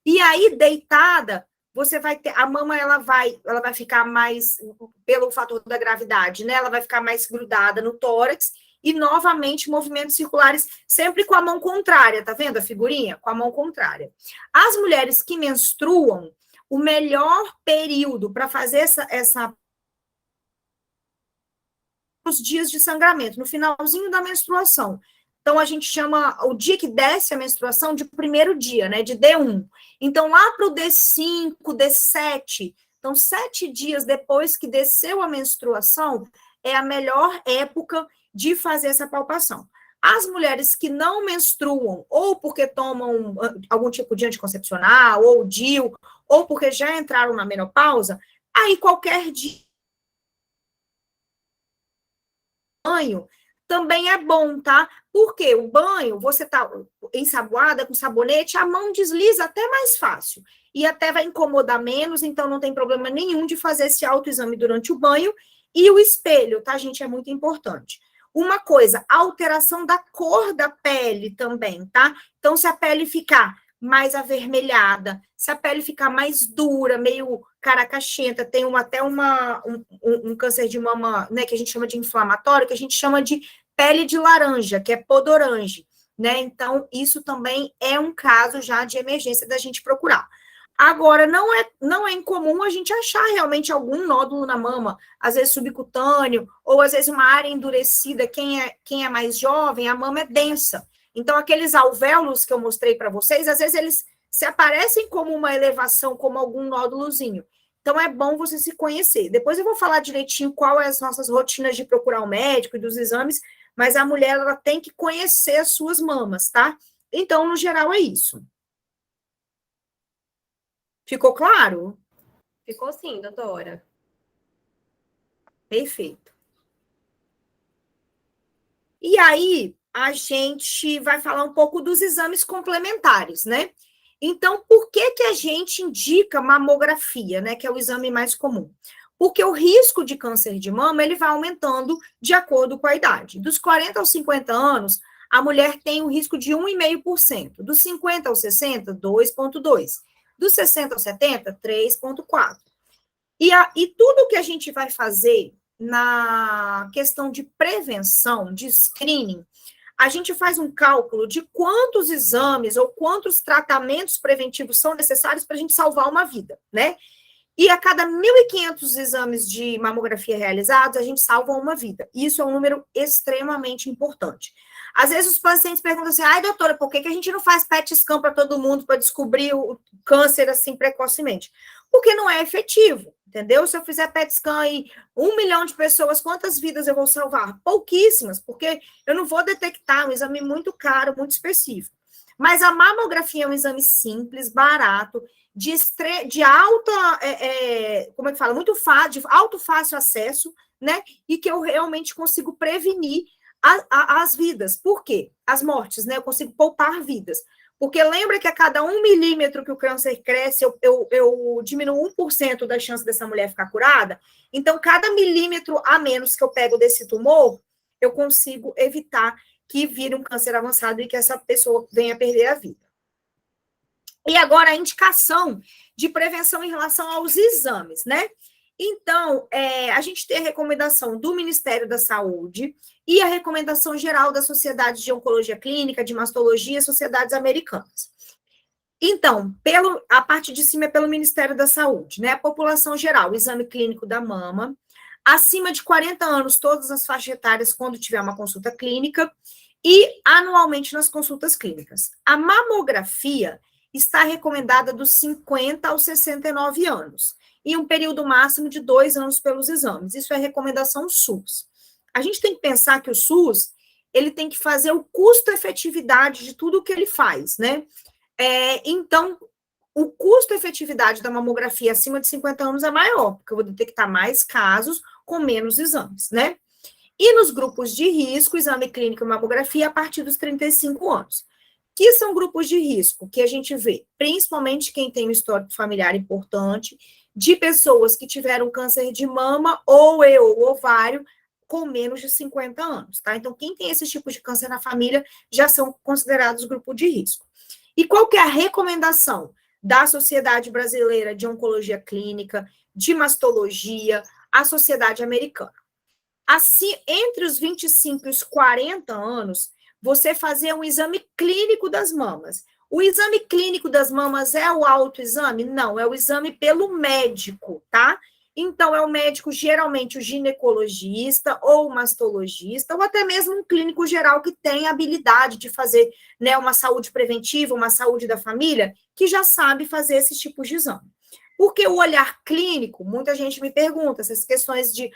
E aí, deitada, você vai ter, a mama ela vai ficar mais, pelo fator da gravidade, né? Ela vai ficar mais grudada no tórax, e, novamente, movimentos circulares, sempre com a mão contrária, tá vendo a figurinha? Com a mão contrária. As mulheres que menstruam, o melhor período para fazer os dias de sangramento, no finalzinho da menstruação. Então, a gente chama o dia que desce a menstruação de primeiro dia, né, de D1. Então, lá para o D5, D7, então, 7 dias depois que desceu a menstruação, é a melhor época de fazer essa palpação. As mulheres que não menstruam, ou porque tomam algum tipo de anticoncepcional, ou DIU, ou porque já entraram na menopausa, aí qualquer dia banho também é bom, tá? Porque o banho, você tá ensaboada com sabonete, a mão desliza até mais fácil. E até vai incomodar menos, então não tem problema nenhum de fazer esse autoexame durante o banho. E o espelho, tá, gente? É muito importante. Uma coisa, alteração da cor da pele também, tá? Então, se a pele ficar mais avermelhada, se a pele ficar mais dura, meio caracachenta, tem até um câncer de mama, né, que a gente chama de inflamatório, que a gente chama de pele de laranja, que é podorange, né? Então, isso também é um caso já de emergência da gente procurar. Agora, não é incomum a gente achar realmente algum nódulo na mama, às vezes subcutâneo, ou às vezes uma área endurecida. Quem é mais jovem, a mama é densa. Então, aqueles alvéolos que eu mostrei para vocês, às vezes eles se aparecem como uma elevação, como algum nódulozinho. Então, é bom você se conhecer. Depois eu vou falar direitinho qual é as nossas rotinas de procurar o médico e dos exames, mas a mulher, ela tem que conhecer as suas mamas, tá? Então, no geral, é isso. Ficou claro? Ficou sim, doutora. Perfeito. E aí, a gente vai falar um pouco dos exames complementares, né? Então, por que a gente indica mamografia, né? Que é o exame mais comum? Porque o risco de câncer de mama, ele vai aumentando de acordo com a idade. Dos 40 aos 50 anos, a mulher tem um risco de 1,5%. Dos 50 aos 60, 2,2%. Dos 60 aos 70, 3,4%. E tudo que a gente vai fazer na questão de prevenção, de screening, a gente faz um cálculo de quantos exames ou quantos tratamentos preventivos são necessários para a gente salvar uma vida, né? E a cada 1.500 exames de mamografia realizados, a gente salva uma vida. Isso é um número extremamente importante. Às vezes os pacientes perguntam assim, ai, doutora, por que a gente não faz PET scan para todo mundo para descobrir o câncer assim precocemente? Porque não é efetivo, entendeu? Se eu fizer PET scan em 1 milhão de pessoas, quantas vidas eu vou salvar? Pouquíssimas, porque eu não vou detectar, um exame muito caro, muito específico. Mas a mamografia é um exame simples, barato, de alta, como é que fala? De alto fácil acesso, né? E que eu realmente consigo prevenir as vidas. Por quê? As mortes, né? Eu consigo poupar vidas. Porque lembra que a cada 1 milímetro que o câncer cresce, eu diminuo 1% da chance dessa mulher ficar curada. Então, cada milímetro a menos que eu pego desse tumor, eu consigo evitar que vire um câncer avançado e que essa pessoa venha a perder a vida. E agora a indicação de prevenção em relação aos exames, né? Então, a gente tem a recomendação do Ministério da Saúde e a recomendação geral da Sociedade de Oncologia Clínica, de Mastologia, sociedades americanas. Então, a parte de cima é pelo Ministério da Saúde, né? A população geral, o exame clínico da mama, acima de 40 anos, todas as faixas etárias, quando tiver uma consulta clínica, e anualmente nas consultas clínicas. A mamografia está recomendada dos 50 aos 69 anos, e um período máximo de 2 anos pelos exames. Isso é recomendação SUS. A gente tem que pensar que o SUS, ele tem que fazer o custo-efetividade de tudo o que ele faz, né? Então, o custo-efetividade da mamografia acima de 50 anos é maior, porque eu vou detectar mais casos com menos exames, né? E nos grupos de risco, exame clínico e mamografia a partir dos 35 anos. Que são grupos de risco que a gente vê, principalmente quem tem um histórico familiar importante, de pessoas que tiveram câncer de mama ou ovário com menos de 50 anos, tá? Então, quem tem esses tipos de câncer na família já são considerados grupo de risco. E qual que é a recomendação da Sociedade Brasileira de Oncologia Clínica, de Mastologia, a Sociedade Americana? Assim, entre os 25 e os 40 anos, você fazer um exame clínico das mamas. O exame clínico das mamas é o autoexame? Não, é o exame pelo médico, tá? Então, é o médico, geralmente, o ginecologista ou o mastologista, ou até mesmo um clínico geral que tem habilidade de fazer, né, uma saúde preventiva, uma saúde da família, que já sabe fazer esses tipos de exame. Porque o olhar clínico, muita gente me pergunta essas questões de,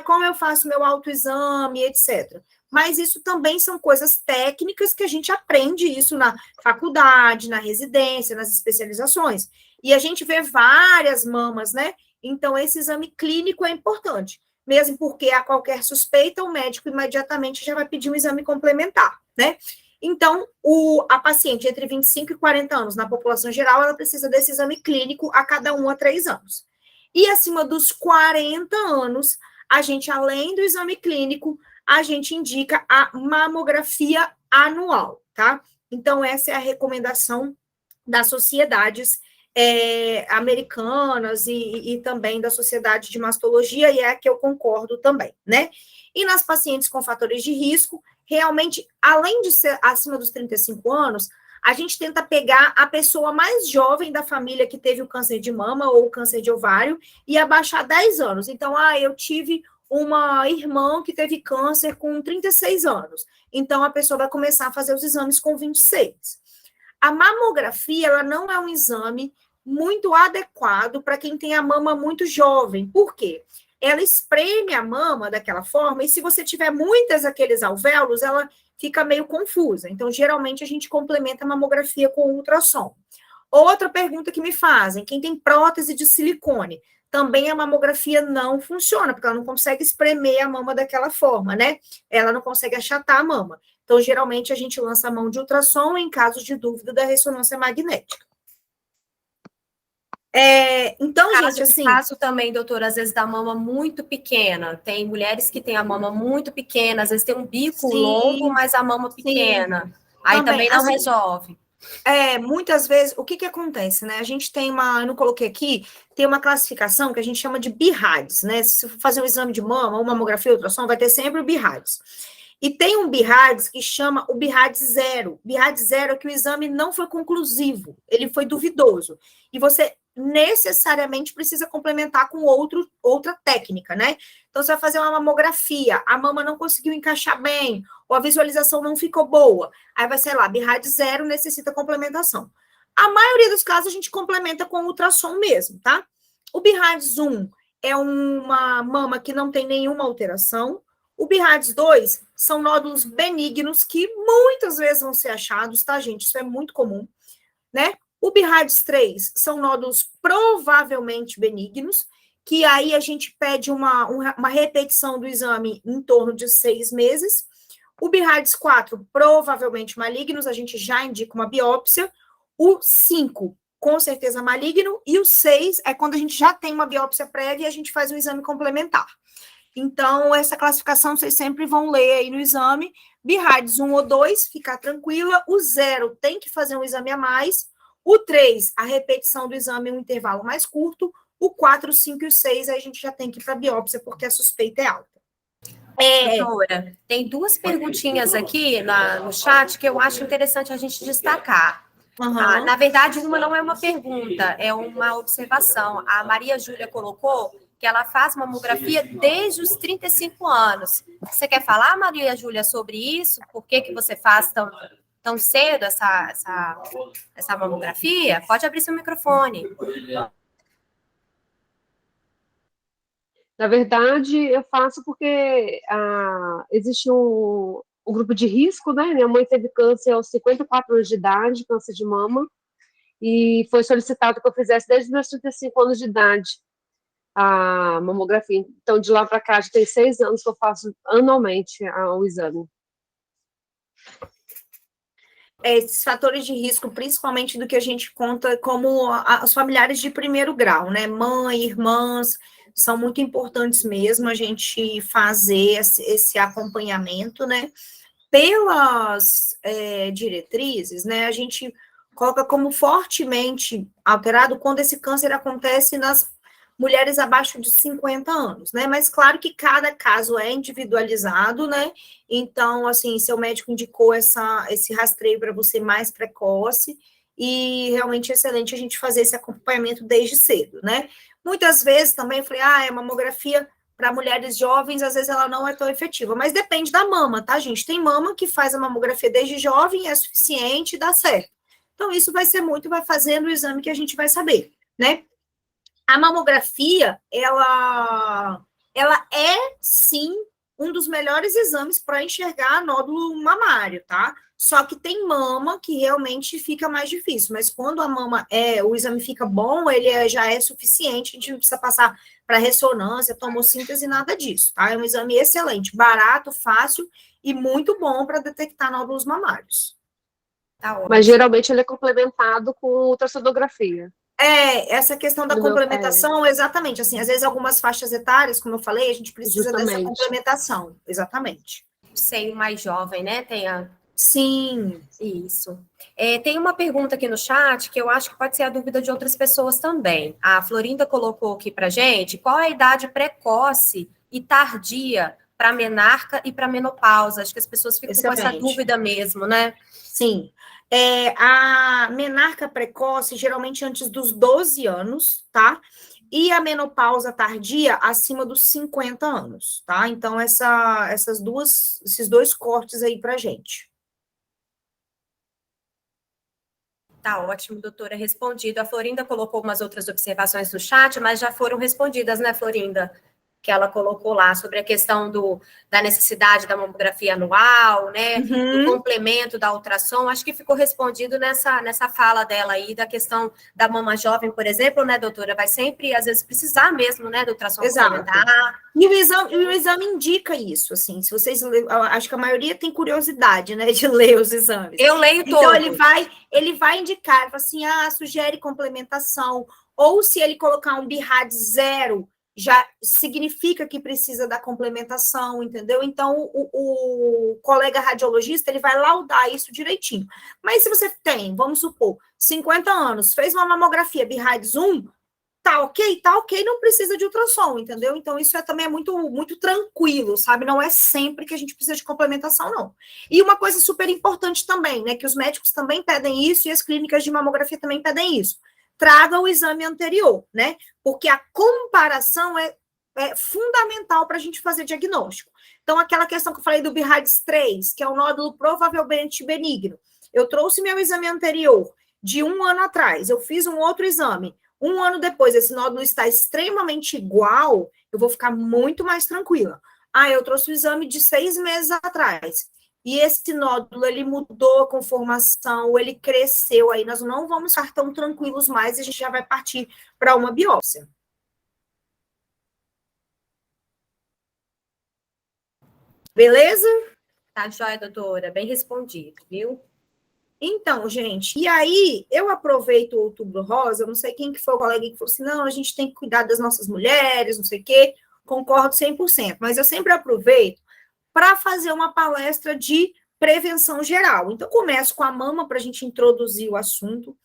como eu faço meu autoexame, etc. Mas isso também são coisas técnicas que a gente aprende isso na faculdade, na residência, nas especializações. E a gente vê várias mamas, né? Então, esse exame clínico é importante, mesmo porque a qualquer suspeita, o médico imediatamente já vai pedir um exame complementar, né? Então, a paciente entre 25 e 40 anos, na população geral, ela precisa desse exame clínico a cada 1 a 3 anos. E acima dos 40 anos, a gente, além do exame clínico, a gente indica a mamografia anual, tá? Então, essa é a recomendação das sociedades americanas e também da Sociedade de Mastologia, e é a que eu concordo também, né? E nas pacientes com fatores de risco, realmente, além de ser acima dos 35 anos, a gente tenta pegar a pessoa mais jovem da família que teve o câncer de mama ou o câncer de ovário e abaixar 10 anos. Então, eu tive uma irmã que teve câncer com 36 anos. Então, a pessoa vai começar a fazer os exames com 26. A mamografia, ela não é um exame muito adequado para quem tem a mama muito jovem. Por quê? Ela espreme a mama daquela forma, e se você tiver muitos aqueles alvéolos, ela fica meio confusa. Então, geralmente, a gente complementa a mamografia com ultrassom. Outra pergunta que me fazem, quem tem prótese de silicone, também a mamografia não funciona, porque ela não consegue espremer a mama daquela forma, né? Ela não consegue achatar a mama. Então, geralmente, a gente lança a mão de ultrassom em caso de dúvida da ressonância magnética. Então, gente, assim... Caso também, doutora, às vezes da mama muito pequena. Tem mulheres que têm a mama muito pequena, às vezes tem um bico longo, mas a mama pequena. Aí também não resolve. Muitas vezes, o que acontece, né? A gente tem eu não coloquei aqui, tem uma classificação que a gente chama de BIRADS, né? Se for fazer um exame de mama, uma mamografia, ultrassom, vai ter sempre o BIRADS. E tem um BIRADS que chama o BIRADS 0. BIRADS 0 é que o exame não foi conclusivo, ele foi duvidoso. E você necessariamente precisa complementar com outra técnica, né? Então, você vai fazer uma mamografia, a mama não conseguiu encaixar bem, ou a visualização não ficou boa. Aí vai ser lá, BIRADS 0 necessita complementação. A maioria dos casos a gente complementa com ultrassom mesmo, tá? O BIRADS 1 é uma mama que não tem nenhuma alteração. O BIRADS 2 são nódulos benignos que muitas vezes vão ser achados, tá, gente? Isso é muito comum, né? O BIRADS 3 são nódulos provavelmente benignos, que aí a gente pede uma repetição do exame em torno de 6 meses. O BIRADS 4, provavelmente malignos, a gente já indica uma biópsia. O 5, com certeza maligno. E o 6 é quando a gente já tem uma biópsia prévia e a gente faz um exame complementar. Então, essa classificação vocês sempre vão ler aí no exame. BIRADS 1 ou 2, ficar tranquila. O 0 tem que fazer um exame a mais. O 3, a repetição do exame em um intervalo mais curto. O 4, o 5 e o 6, aí a gente já tem que ir para a biópsia, porque a suspeita é alta. Doutora, tem 2 perguntinhas aqui no chat que eu acho interessante a gente destacar. Uhum. Na verdade, uma não é uma pergunta, é uma observação. A Maria Júlia colocou que ela faz mamografia desde os 35 anos. Você quer falar, Maria Júlia, sobre isso? Por que você faz tão cedo essa mamografia? Pode abrir seu microfone. Na verdade, eu faço porque existe um grupo de risco, né? Minha mãe teve câncer aos 54 anos de idade, câncer de mama, e foi solicitado que eu fizesse desde os meus 35 anos de idade a mamografia. Então, de lá para cá, já tem 6 anos que eu faço anualmente o exame. Esses fatores de risco, principalmente do que a gente conta como os familiares de primeiro grau, né? Mãe, irmãs, são muito importantes mesmo a gente fazer esse acompanhamento, né? Pelas diretrizes, né? A gente coloca como fortemente alterado quando esse câncer acontece nas mulheres abaixo de 50 anos, né? Mas claro que cada caso é individualizado, né? Então, assim, seu médico indicou esse rastreio para você mais precoce, e realmente é excelente a gente fazer esse acompanhamento desde cedo, né? Muitas vezes também eu falei, a mamografia para mulheres jovens, às vezes ela não é tão efetiva, mas depende da mama, tá, gente? Tem mama que faz a mamografia desde jovem, é suficiente e dá certo. Então, isso vai ser muito, vai fazendo o exame que a gente vai saber, né? A mamografia, ela é, sim, um dos melhores exames para enxergar nódulo mamário, tá? Só que tem mama que realmente fica mais difícil, mas quando a mama o exame fica bom, ele já é suficiente, a gente não precisa passar para ressonância, tomossíntese, nada disso, tá? É um exame excelente, barato, fácil e muito bom para detectar nódulos mamários. Tá ótimo. Mas geralmente ele é complementado com ultrassonografia. Essa questão da complementação, exatamente, assim, às vezes algumas faixas etárias, como eu falei, a gente precisa dessa complementação, exatamente. Seio mais jovem, né, Sim. Isso. Tem uma pergunta aqui no chat que eu acho que pode ser a dúvida de outras pessoas também. A Florinda colocou aqui pra gente, qual é a idade precoce e tardia para menarca e para menopausa? Acho que as pessoas ficam com essa dúvida mesmo, né? Sim. A menarca precoce, geralmente antes dos 12 anos, tá? E a menopausa tardia acima dos 50 anos, tá? Então, esses dois cortes aí pra gente. Tá ótimo, doutora, respondido. A Florinda colocou umas outras observações no chat, mas já foram respondidas, né, Florinda? Que ela colocou lá sobre a questão da necessidade da mamografia anual, né, do complemento da ultrassom, acho que ficou respondido nessa fala dela aí, da questão da mama jovem, por exemplo, né, doutora, vai sempre, às vezes, precisar mesmo, né, do ultrassom complementar. E o exame indica isso, assim, se vocês, acho que a maioria tem curiosidade, né, de ler os exames. Eu leio todos. Então, ele vai indicar, assim, sugere complementação, ou se ele colocar um BIRAD 0, já significa que precisa da complementação, entendeu? Então, o colega radiologista, ele vai laudar isso direitinho. Mas se você tem, vamos supor, 50 anos, fez uma mamografia BIRADS 1, tá ok, não precisa de ultrassom, entendeu? Então, isso também é muito, muito tranquilo, sabe? Não é sempre que a gente precisa de complementação, não. E uma coisa super importante também, né, que os médicos também pedem isso e as clínicas de mamografia também pedem isso. Traga o exame anterior, né? Porque a comparação é fundamental para a gente fazer diagnóstico. Então, aquela questão que eu falei do BIRADS 3, que é um nódulo provavelmente benigno, eu trouxe meu exame anterior de 1 ano atrás, eu fiz um outro exame, 1 ano depois, esse nódulo está extremamente igual, eu vou ficar muito mais tranquila. Eu trouxe o exame de 6 meses atrás, e esse nódulo, ele mudou a conformação, ele cresceu, aí nós não vamos ficar tão tranquilos mais, a gente já vai partir para uma biópsia. Beleza? Tá joia, doutora, bem respondido, viu? Então, gente, e aí eu aproveito o Outubro Rosa, não sei quem que foi o colega que falou assim, não, a gente tem que cuidar das nossas mulheres, não sei o quê, concordo 100%, mas eu sempre aproveito para fazer uma palestra de prevenção geral. Então, começo com a mama para a gente introduzir o assunto,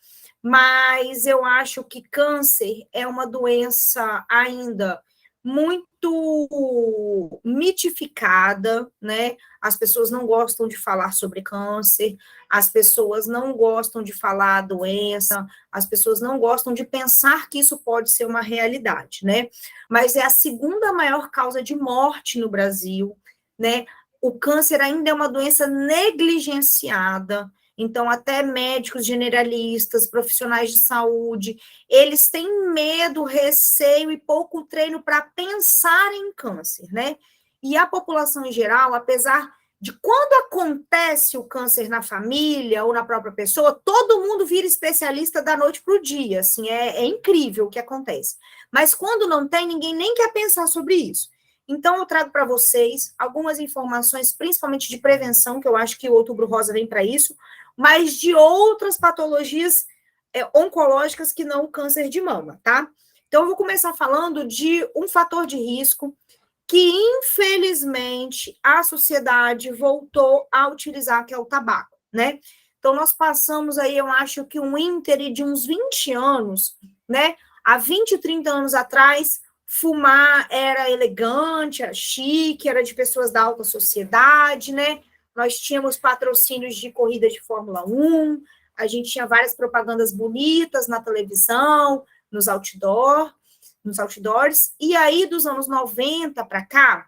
mas eu acho que câncer é uma doença ainda muito mitificada, né? As pessoas não gostam de falar sobre câncer, as pessoas não gostam de falar a doença, as pessoas não gostam de pensar que isso pode ser uma realidade, né? Mas é a segunda maior causa de morte no Brasil, né? O câncer ainda é uma doença negligenciada, então até médicos generalistas, profissionais de saúde, eles têm medo, receio e pouco treino para pensar em câncer, né? E a população em geral, apesar de quando acontece o câncer na família ou na própria pessoa, todo mundo vira especialista da noite para o dia, assim, é incrível o que acontece. Mas quando não tem, ninguém nem quer pensar sobre isso. Então, eu trago para vocês algumas informações, principalmente de prevenção, que eu acho que o Outubro Rosa vem para isso, mas de outras patologias oncológicas que não o câncer de mama, tá? Então, eu vou começar falando de um fator de risco que, infelizmente, a sociedade voltou a utilizar, que é o tabaco, né? Então, nós passamos aí, eu acho que um íntere de uns 20 anos, né? Há 20, 30 anos atrás, fumar era elegante, era chique, era de pessoas da alta sociedade, né? Nós tínhamos patrocínios de corrida de Fórmula 1, a gente tinha várias propagandas bonitas na televisão, nos outdoors, e aí dos anos 90 para cá,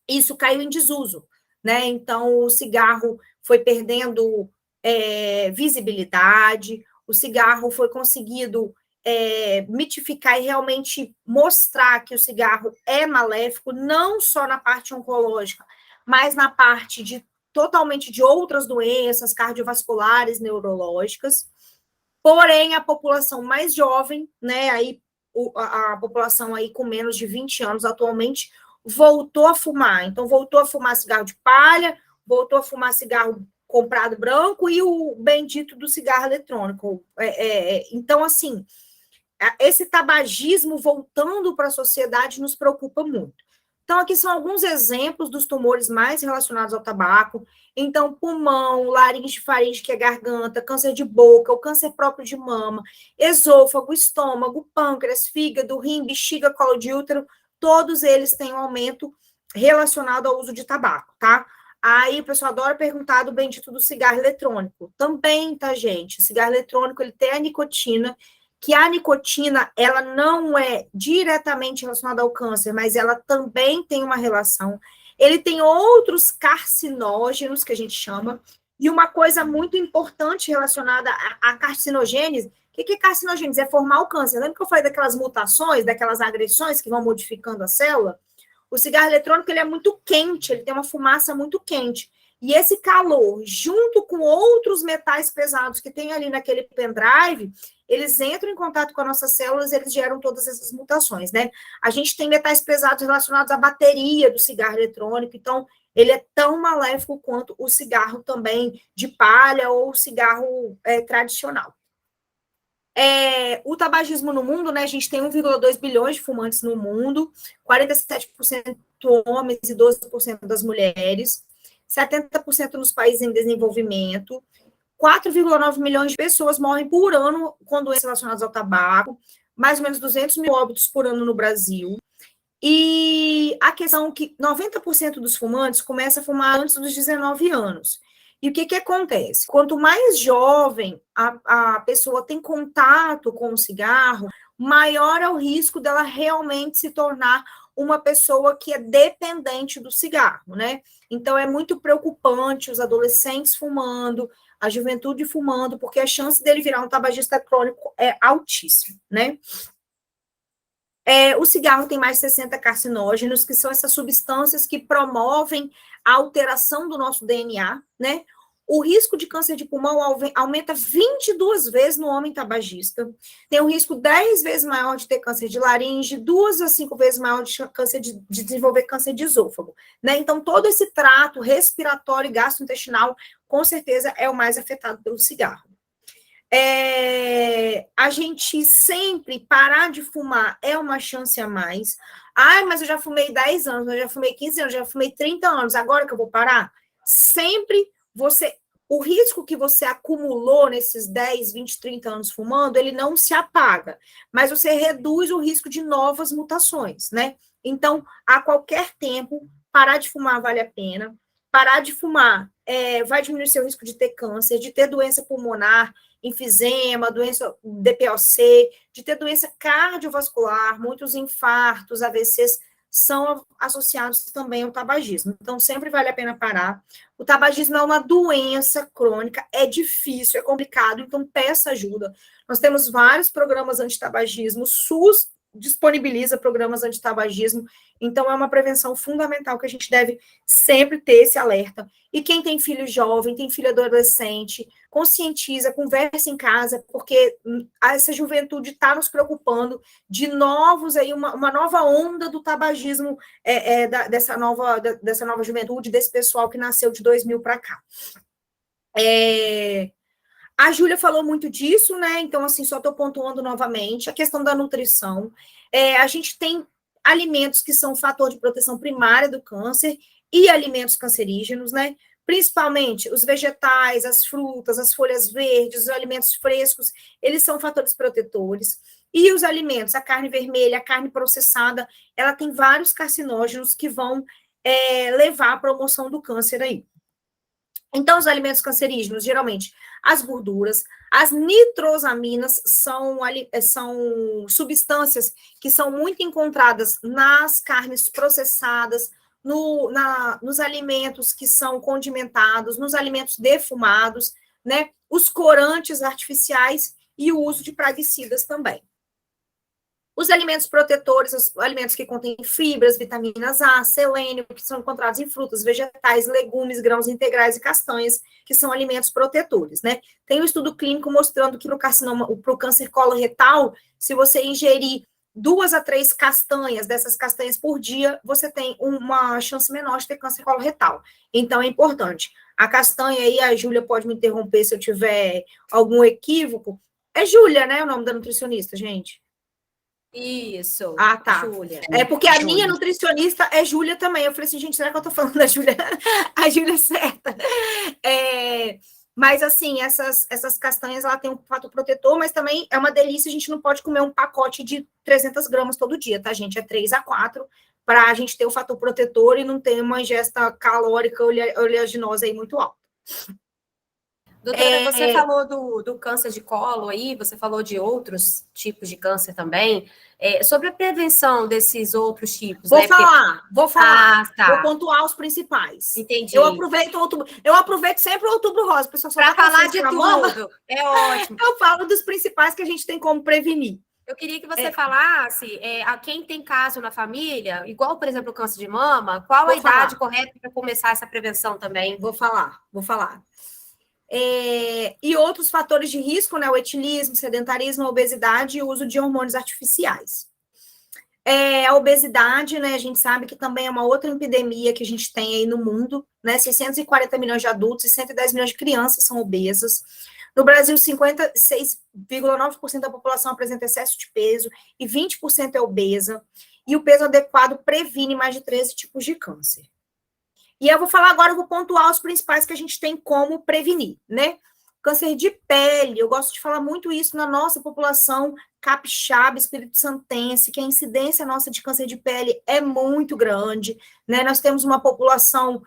isso caiu em desuso, né? Então, o cigarro foi perdendo visibilidade, o cigarro foi conseguido mitificar e realmente mostrar que o cigarro é maléfico, não só na parte oncológica, mas na parte totalmente de outras doenças cardiovasculares, neurológicas. Porém, a população mais jovem, né, aí a população aí com menos de 20 anos atualmente, voltou a fumar. Então, voltou a fumar cigarro de palha, voltou a fumar cigarro comprado branco e o bendito do cigarro eletrônico. Então, assim, esse tabagismo voltando para a sociedade nos preocupa muito. Então, aqui são alguns exemplos dos tumores mais relacionados ao tabaco. Então, pulmão, laringe, faringe, que é garganta, câncer de boca, o câncer próprio de mama, esôfago, estômago, pâncreas, fígado, rim, bexiga, colo de útero, todos eles têm um aumento relacionado ao uso de tabaco, tá? Aí o pessoal adora perguntar do bendito do cigarro eletrônico. Também, tá, gente? O cigarro eletrônico, ele tem a nicotina, que a nicotina, ela não é diretamente relacionada ao câncer, mas ela também tem uma relação. Ele tem outros carcinógenos, que a gente chama, e uma coisa muito importante relacionada à carcinogênese. O que é carcinogênese? É formar o câncer. Lembra que eu falei daquelas mutações, daquelas agressões que vão modificando a célula? O cigarro eletrônico, ele é muito quente, ele tem uma fumaça muito quente. E esse calor, junto com outros metais pesados que tem ali naquele pendrive, eles entram em contato com as nossas células, eles geram todas essas mutações, né? A gente tem metais pesados relacionados à bateria do cigarro eletrônico, então ele é tão maléfico quanto o cigarro também de palha ou o cigarro tradicional. O tabagismo no mundo, né? A gente tem 1,2 bilhões de fumantes no mundo, 47% homens e 12% das mulheres, 70% nos países em desenvolvimento, 4,9 milhões de pessoas morrem por ano com doenças relacionadas ao tabaco, mais ou menos 200 mil óbitos por ano no Brasil. E a questão é que 90% dos fumantes começam a fumar antes dos 19 anos. E o que acontece? Quanto mais jovem a pessoa tem contato com o cigarro, maior é o risco dela realmente se tornar uma pessoa que é dependente do cigarro, né? Então, é muito preocupante os adolescentes fumando, a juventude fumando, porque a chance dele virar um tabagista crônico é altíssima, né? O cigarro tem mais de 60 carcinógenos, que são essas substâncias que promovem a alteração do nosso DNA, né? O risco de câncer de pulmão aumenta 22 vezes no homem tabagista. Tem um risco 10 vezes maior de ter câncer de laringe, 2 a 5 vezes maior de desenvolver câncer de esôfago, né? Então, todo esse trato respiratório e gastrointestinal, com certeza, é o mais afetado pelo cigarro. A gente sempre parar de fumar é uma chance a mais. Mas eu já fumei 10 anos, eu já fumei 15 anos, eu já fumei 30 anos, agora que eu vou parar? Sempre o risco que você acumulou nesses 10, 20, 30 anos fumando, ele não se apaga, mas você reduz o risco de novas mutações, né? Então, a qualquer tempo, parar de fumar vale a pena. Parar de fumar vai diminuir seu risco de ter câncer, de ter doença pulmonar, enfisema, doença DPOC, de ter doença cardiovascular, muitos infartos, AVCs, são associados também ao tabagismo. Então, sempre vale a pena parar. O tabagismo é uma doença crônica, é difícil, é complicado, então peça ajuda. Nós temos vários programas antitabagismo, o SUS disponibiliza programas antitabagismo, então é uma prevenção fundamental que a gente deve sempre ter esse alerta. E quem tem filho jovem, tem filho adolescente, conscientiza, conversa em casa, porque essa juventude está nos preocupando de novos, aí uma nova onda do tabagismo dessa nova juventude, desse pessoal que nasceu de 2000 para cá. A Júlia falou muito disso, né? Então, assim, só estou pontuando novamente a questão da nutrição. A gente tem alimentos que são fator de proteção primária do câncer e alimentos cancerígenos, né? Principalmente os vegetais, as frutas, as folhas verdes, os alimentos frescos, eles são fatores protetores. E os alimentos, a carne vermelha, a carne processada, ela tem vários carcinógenos que vão levar à promoção do câncer aí. Então, os alimentos cancerígenos, geralmente, as gorduras, as nitrosaminas são substâncias que são muito encontradas nas carnes processadas, nos alimentos que são condimentados, nos alimentos defumados, né? Os corantes artificiais e o uso de praguicidas também. Os alimentos protetores, os alimentos que contêm fibras, vitaminas A, selênio, que são encontrados em frutas, vegetais, legumes, grãos integrais e castanhas, que são alimentos protetores, né? Tem um estudo clínico mostrando que no carcinoma, para o câncer coloretal, se você ingerir 2 a 3 castanhas, dessas castanhas por dia, você tem uma chance menor de ter câncer coloretal. Então, é importante. A castanha aí, a Júlia pode me interromper se eu tiver algum equívoco. É Júlia, né, o nome da nutricionista, gente? Isso. Ah, tá. Júlia. É porque a Júlia. minha nutricionista é Júlia também. Eu falei assim, gente, será que eu tô falando da Júlia? A Júlia é certa. Mas, assim, essas castanhas, ela tem um fator protetor, mas também é uma delícia, a gente não pode comer um pacote de 300 gramas todo dia, tá, gente? É 3 a 4, para a gente ter o fator protetor e não ter uma ingesta calórica oleaginosa aí muito alta. Doutora, você falou do câncer de colo aí, você falou de outros tipos de câncer também. Sobre a prevenção desses outros tipos, Vou né? falar. Ah, tá. Vou pontuar os principais. Entendi. Eu aproveito sempre o Outubro Rosa, pessoal, só Para tá falar de com mama. tudo. É ótimo. Eu falo dos principais que a gente tem como prevenir. Eu queria que você falasse a quem tem caso na família, igual, por exemplo, o câncer de mama, qual a idade correta para começar essa prevenção também? Vou falar. E outros fatores de risco, né? O etilismo, sedentarismo, a obesidade e o uso de hormônios artificiais. A obesidade, né? A gente sabe que também é uma outra epidemia que a gente tem aí no mundo, né? 640 milhões de adultos e 110 milhões de crianças são obesas. No Brasil, 56,9% da população apresenta excesso de peso e 20% é obesa. E o peso adequado previne mais de 13 tipos de câncer. E eu vou falar agora, eu vou pontuar os principais que a gente tem como prevenir, né? Câncer de pele, eu gosto de falar muito isso na nossa população capixaba, espírito-santense, que a incidência nossa de câncer de pele é muito grande, né? Nós temos uma população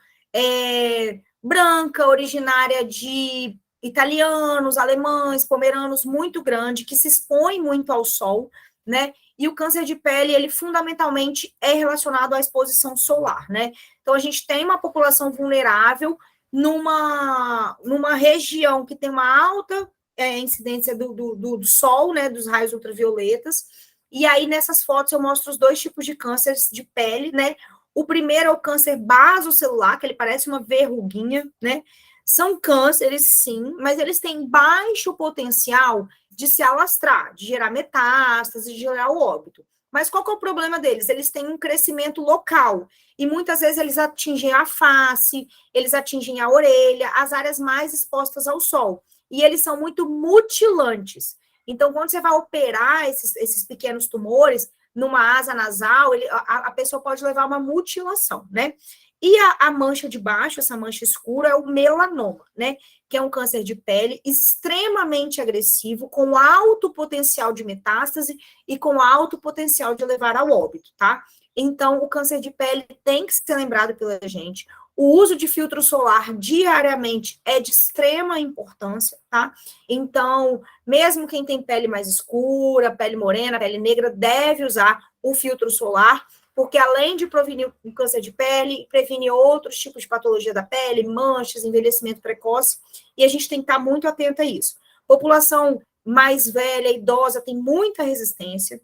branca, originária de italianos, alemães, pomeranos, muito grande, que se expõe muito ao sol, né? E o câncer de pele, ele fundamentalmente é relacionado à exposição solar, né? Então, a gente tem uma população vulnerável numa região que tem uma alta incidência do sol, né? Dos raios ultravioletas. E aí, nessas fotos, eu mostro os 2 tipos de cânceres de pele, né? O primeiro é o câncer basocelular, que ele parece uma verruguinha, né? São cânceres, sim, mas eles têm baixo potencial de se alastrar, de gerar metástase, de gerar o óbito. Mas qual que é o problema deles? Eles têm um crescimento local, e muitas vezes eles atingem a face, eles atingem a orelha, as áreas mais expostas ao sol, e eles são muito mutilantes. Então, quando você vai operar esses pequenos tumores, numa asa nasal, a pessoa pode levar uma mutilação, né? E a mancha de baixo, essa mancha escura, é o melanoma, né? Que é um câncer de pele extremamente agressivo, com alto potencial de metástase e com alto potencial de levar ao óbito, tá? Então, o câncer de pele tem que ser lembrado pela gente. O uso de filtro solar diariamente é de extrema importância, tá? Então, mesmo quem tem pele mais escura, pele morena, pele negra, deve usar o filtro solar, porque além de prevenir o câncer de pele, previne outros tipos de patologia da pele, manchas, envelhecimento precoce, e a gente tem que estar muito atento a isso. População mais velha, idosa, tem muita resistência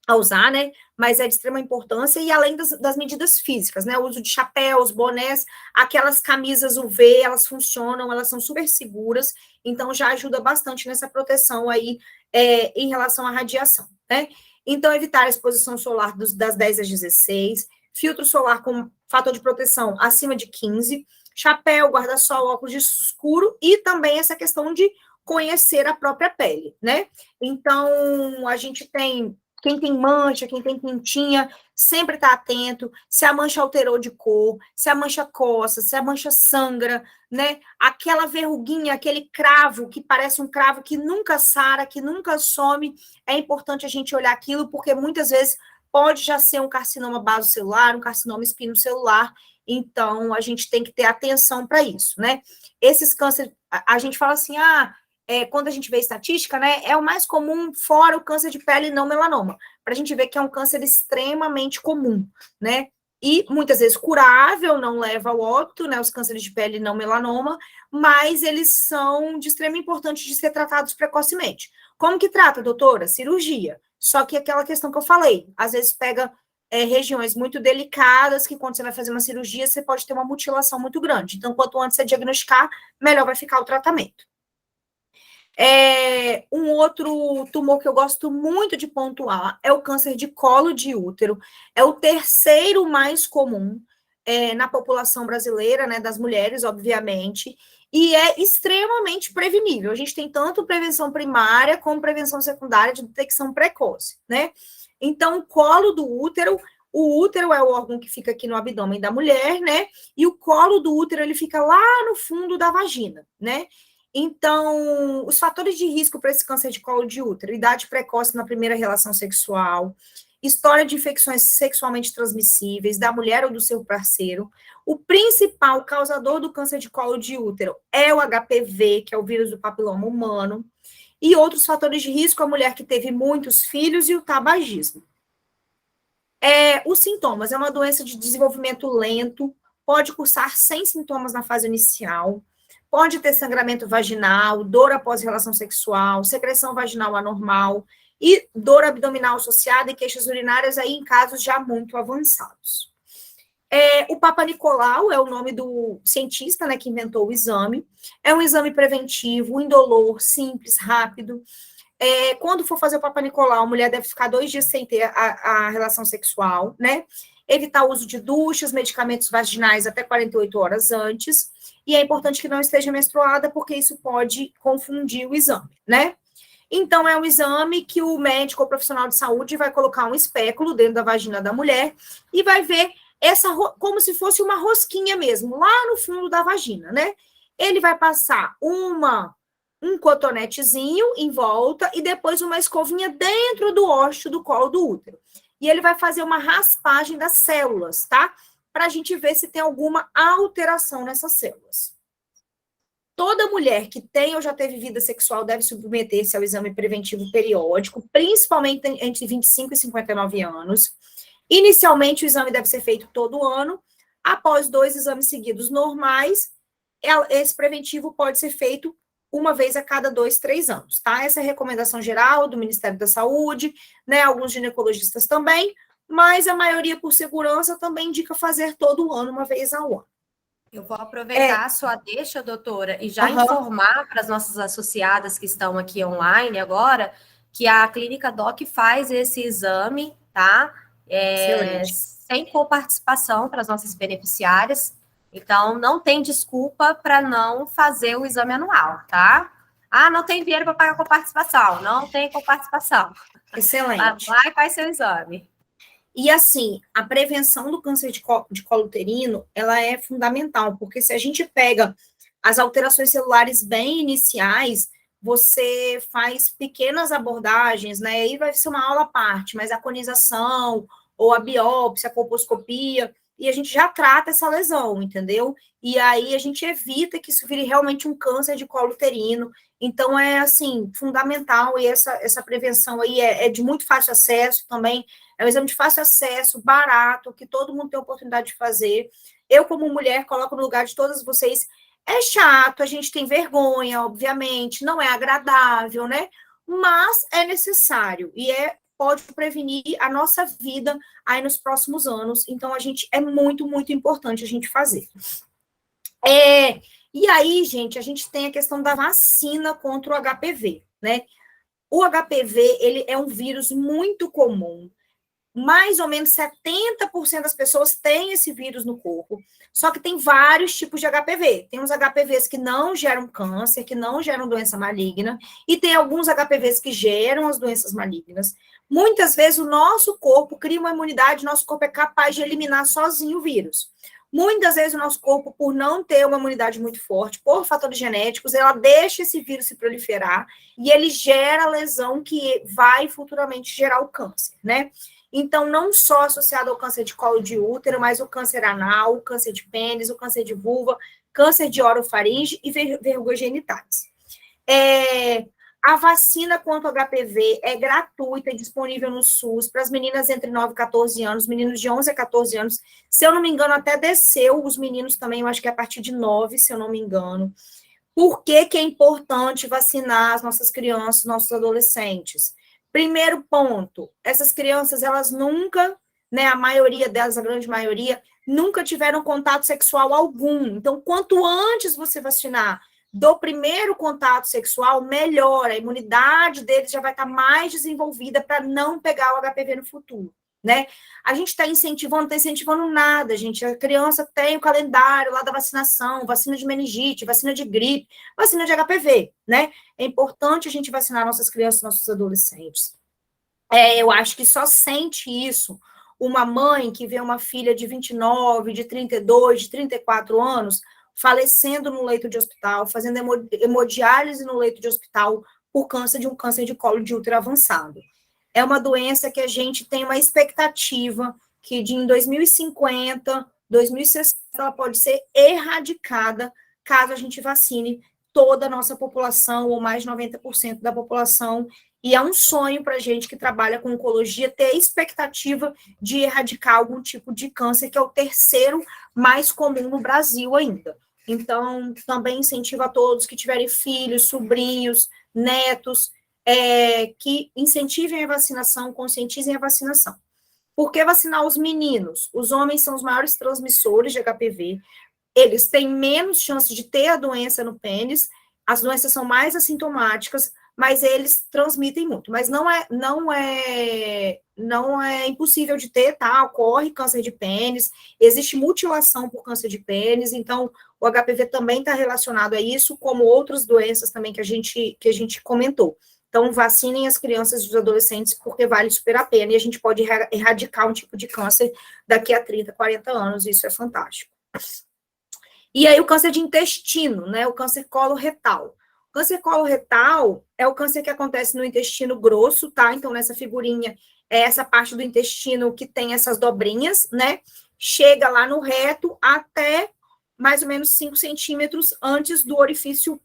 a usar, né, mas é de extrema importância, e além das medidas físicas, né, o uso de chapéus, bonés, aquelas camisas UV, elas funcionam, elas são super seguras, então já ajuda bastante nessa proteção aí em relação à radiação, né. Então, evitar a exposição solar das 10 às 16, filtro solar com fator de proteção acima de 15, chapéu, guarda-sol, óculos de escuro, e também essa questão de conhecer a própria pele, né? Então, a gente tem Quem tem mancha, quem tem pintinha, sempre está atento, se a mancha alterou de cor, se a mancha coça, se a mancha sangra, né? Aquela verruguinha, aquele cravo que parece um cravo que nunca sara, que nunca some, é importante a gente olhar aquilo, porque muitas vezes pode já ser um carcinoma basocelular, um carcinoma espinocelular, então a gente tem que ter atenção para isso, né? Esses cânceres, a gente fala assim, quando a gente vê estatística, né, é o mais comum fora o câncer de pele e não melanoma, para a gente ver que é um câncer extremamente comum, né, e muitas vezes curável, não leva ao óbito, né, os cânceres de pele e não melanoma, mas eles são de extrema importância de ser tratados precocemente. Como que trata, doutora? Cirurgia. Só que aquela questão que eu falei, às vezes pega regiões muito delicadas, que quando você vai fazer uma cirurgia, você pode ter uma mutilação muito grande. Então, quanto antes você diagnosticar, melhor vai ficar o tratamento. Um outro tumor que eu gosto muito de pontuar é o câncer de colo de útero. É o terceiro mais comum na população brasileira, né, das mulheres, obviamente, e é extremamente prevenível. A gente tem tanto prevenção primária como prevenção secundária de detecção precoce, né? Então, o colo do útero, o útero é o órgão que fica aqui no abdômen da mulher, né? E o colo do útero, ele fica lá no fundo da vagina, né? Então, os fatores de risco para esse câncer de colo de útero: idade precoce na primeira relação sexual, história de infecções sexualmente transmissíveis da mulher ou do seu parceiro. O principal causador do câncer de colo de útero é o HPV, que é o vírus do papiloma humano, e outros fatores de risco: a mulher que teve muitos filhos e o tabagismo. Os sintomas: é uma doença de desenvolvimento lento, pode cursar sem sintomas na fase inicial, pode ter sangramento vaginal, dor após relação sexual, secreção vaginal anormal e dor abdominal associada e queixas urinárias aí em casos já muito avançados. O Papa Nicolau é o nome do cientista, né, que inventou o exame. É um exame preventivo, indolor, simples, rápido. Quando for fazer o Papa Nicolau, a mulher deve ficar 2 dias sem ter a relação sexual, né? Evitar o uso de duchas, medicamentos vaginais até 48 horas antes. E é importante que não esteja menstruada, porque isso pode confundir o exame, né? Então, é um exame que o médico ou profissional de saúde vai colocar um espéculo dentro da vagina da mulher e vai ver como se fosse uma rosquinha mesmo, lá no fundo da vagina, né? Ele vai passar um cotonetezinho em volta e depois uma escovinha dentro do ósseo do colo do útero. E ele vai fazer uma raspagem das células, tá? Para a gente ver se tem alguma alteração nessas células. Toda mulher que tem ou já teve vida sexual deve submeter-se ao exame preventivo periódico, principalmente entre 25 e 59 anos. Inicialmente, o exame deve ser feito todo ano. Após 2 exames seguidos normais, esse preventivo pode ser feito uma vez a cada 2, 3 anos, tá? Essa é a recomendação geral do Ministério da Saúde, né? Alguns ginecologistas também, mas a maioria, por segurança, também indica fazer todo ano, uma vez ao ano. Eu vou aproveitar a sua deixa, doutora, e já informar para as nossas associadas que estão aqui online agora, que a Clínica Doc faz esse exame, tá? Sem coparticipação para as nossas beneficiárias. Então, não tem desculpa para não fazer o exame anual, tá? Não tem dinheiro para pagar coparticipação. Não tem coparticipação. Excelente. Vai, faz seu exame. E assim, a prevenção do câncer de colo uterino, ela é fundamental, porque se a gente pega as alterações celulares bem iniciais, você faz pequenas abordagens, né? Aí vai ser uma aula à parte, mas a conização, ou a biópsia, a colposcopia, e a gente já trata essa lesão, entendeu? E aí a gente evita que isso vire realmente um câncer de colo uterino. Então, é, assim, fundamental, e essa prevenção aí é de muito fácil acesso também, é um exame de fácil acesso, barato, que todo mundo tem a oportunidade de fazer. Eu, como mulher, coloco no lugar de todas vocês, é chato, a gente tem vergonha, obviamente, não é agradável, né? Mas é necessário, e pode prevenir a nossa vida aí nos próximos anos. Então, é muito, muito importante a gente fazer. E aí, gente, a gente tem a questão da vacina contra o HPV, né? O HPV, ele é um vírus muito comum. mais ou menos 70% das pessoas têm esse vírus no corpo, só que tem vários tipos de HPV. Tem uns HPVs que não geram câncer, que não geram doença maligna, e tem alguns HPVs que geram as doenças malignas. Muitas vezes o nosso corpo cria uma imunidade, nosso corpo é capaz de eliminar sozinho o vírus. Muitas vezes o nosso corpo, por não ter uma imunidade muito forte, por fatores genéticos, ela deixa esse vírus se proliferar e ele gera a lesão que vai futuramente gerar o câncer, né? Então, não só associado ao câncer de colo de útero, mas o câncer anal, o câncer de pênis, o câncer de vulva, câncer de orofaringe e verrugas genitais. A vacina contra o HPV é gratuita e disponível no SUS para as meninas entre 9 e 14 anos, meninos de 11 a 14 anos. Se eu não me engano, até desceu os meninos também, eu acho que é a partir de 9, se eu não me engano. Por que que é importante vacinar as nossas crianças, nossos adolescentes? Primeiro ponto, essas crianças, elas nunca, né, a maioria delas, a grande maioria, nunca tiveram contato sexual algum. Então, quanto antes você vacinar do primeiro contato sexual, melhor, a imunidade deles já vai estar mais desenvolvida para não pegar o HPV no futuro, né? A gente está incentivando, não está incentivando nada, gente. A criança tem o calendário lá da vacinação, vacina de meningite, vacina de gripe, vacina de HPV, né? É importante a gente vacinar nossas crianças, nossos adolescentes. Eu acho que só sente isso uma mãe que vê uma filha de 29, de 32, de 34 anos falecendo no leito de hospital, fazendo hemodiálise no leito de hospital por câncer de um câncer de colo de útero avançado. É uma doença que a gente tem uma expectativa que em 2050, 2060, ela pode ser erradicada caso a gente vacine toda a nossa população, ou mais de 90% da população, e é um sonho para a gente que trabalha com oncologia ter a expectativa de erradicar algum tipo de câncer, que é o terceiro mais comum no Brasil ainda. Então, também incentivo a todos que tiverem filhos, sobrinhos, netos, que incentivem a vacinação, conscientizem a vacinação. Por que vacinar os meninos? Os homens são os maiores transmissores de HPV, eles têm menos chance de ter a doença no pênis, as doenças são mais assintomáticas, mas eles transmitem muito. Mas não é impossível de ter, tá? Ocorre câncer de pênis, existe mutilação por câncer de pênis, então o HPV também está relacionado a isso, como outras doenças também que a gente comentou. Então, vacinem as crianças e os adolescentes, porque vale super a pena, e a gente pode erradicar um tipo de câncer daqui a 30, 40 anos, e isso é fantástico. E aí, o câncer de intestino, né? O câncer coloretal. O câncer coloretal é o câncer que acontece no intestino grosso, tá? Então, nessa figurinha, é essa parte do intestino que tem essas dobrinhas, né? Chega lá no reto até mais ou menos 5 centímetros antes do orifício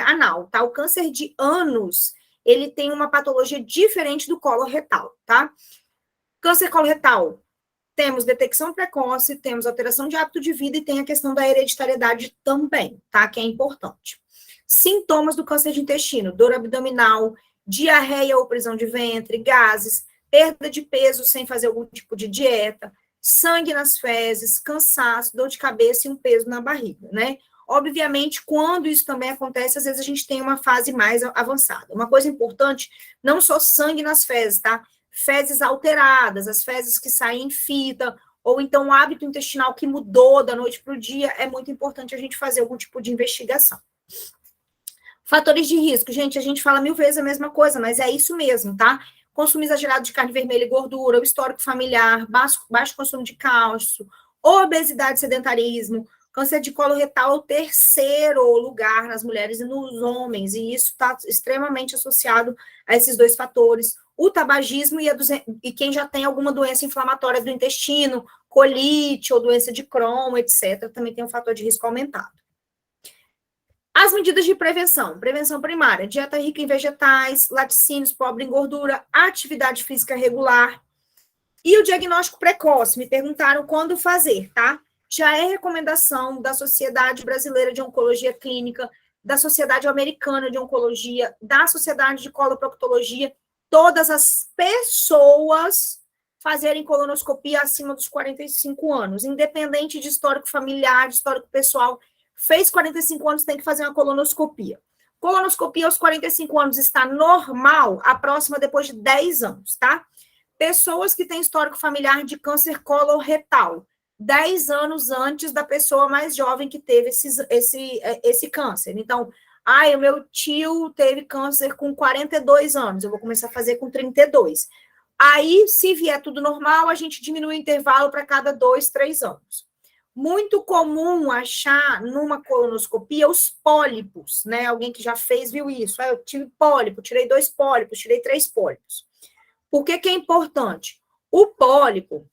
anal, tá? O câncer de ânus, ele tem uma patologia diferente do coloretal, tá? Câncer coloretal, temos detecção precoce, temos alteração de hábito de vida e tem a questão da hereditariedade também, tá? Que é importante. Sintomas do câncer de intestino: dor abdominal, diarreia ou prisão de ventre, gases, perda de peso sem fazer algum tipo de dieta, sangue nas fezes, cansaço, dor de cabeça e um peso na barriga, né? Obviamente, quando isso também acontece, às vezes a gente tem uma fase mais avançada. Uma coisa importante, não só sangue nas fezes, tá? Fezes alteradas, as fezes que saem em fita, ou então o hábito intestinal que mudou da noite para o dia, é muito importante a gente fazer algum tipo de investigação. Fatores de risco, gente, a gente fala 1000 vezes a mesma coisa, mas é isso mesmo, tá? Consumo exagerado de carne vermelha e gordura, o histórico familiar, baixo consumo de cálcio, obesidade, sedentarismo, câncer de colo retal é o terceiro lugar nas mulheres e nos homens, e isso está extremamente associado a esses dois fatores. O tabagismo e quem já tem alguma doença inflamatória do intestino, colite ou doença de Crohn, etc., também tem um fator de risco aumentado. As medidas de prevenção. Prevenção primária: dieta rica em vegetais, laticínios, pobre em gordura, atividade física regular. E o diagnóstico precoce, me perguntaram quando fazer, tá? Já é recomendação da Sociedade Brasileira de Oncologia Clínica, da Sociedade Americana de Oncologia, da Sociedade de Coloproctologia, todas as pessoas fazerem colonoscopia acima dos 45 anos, independente de histórico familiar, de histórico pessoal. Fez 45 anos, tem que fazer uma colonoscopia. Colonoscopia aos 45 anos está normal, a próxima depois de 10 anos, tá? Pessoas que têm histórico familiar de câncer coloretal, 10 anos antes da pessoa mais jovem que teve esse câncer. Então, o meu tio teve câncer com 42 anos, eu vou começar a fazer com 32. Aí, se vier tudo normal, a gente diminui o intervalo para cada 2, 3 anos. Muito comum achar numa colonoscopia os pólipos, né? Alguém que já fez viu isso. Eu tive pólipo, tirei 2 pólipos, tirei 3 pólipos. Por que que é importante? O pólipo,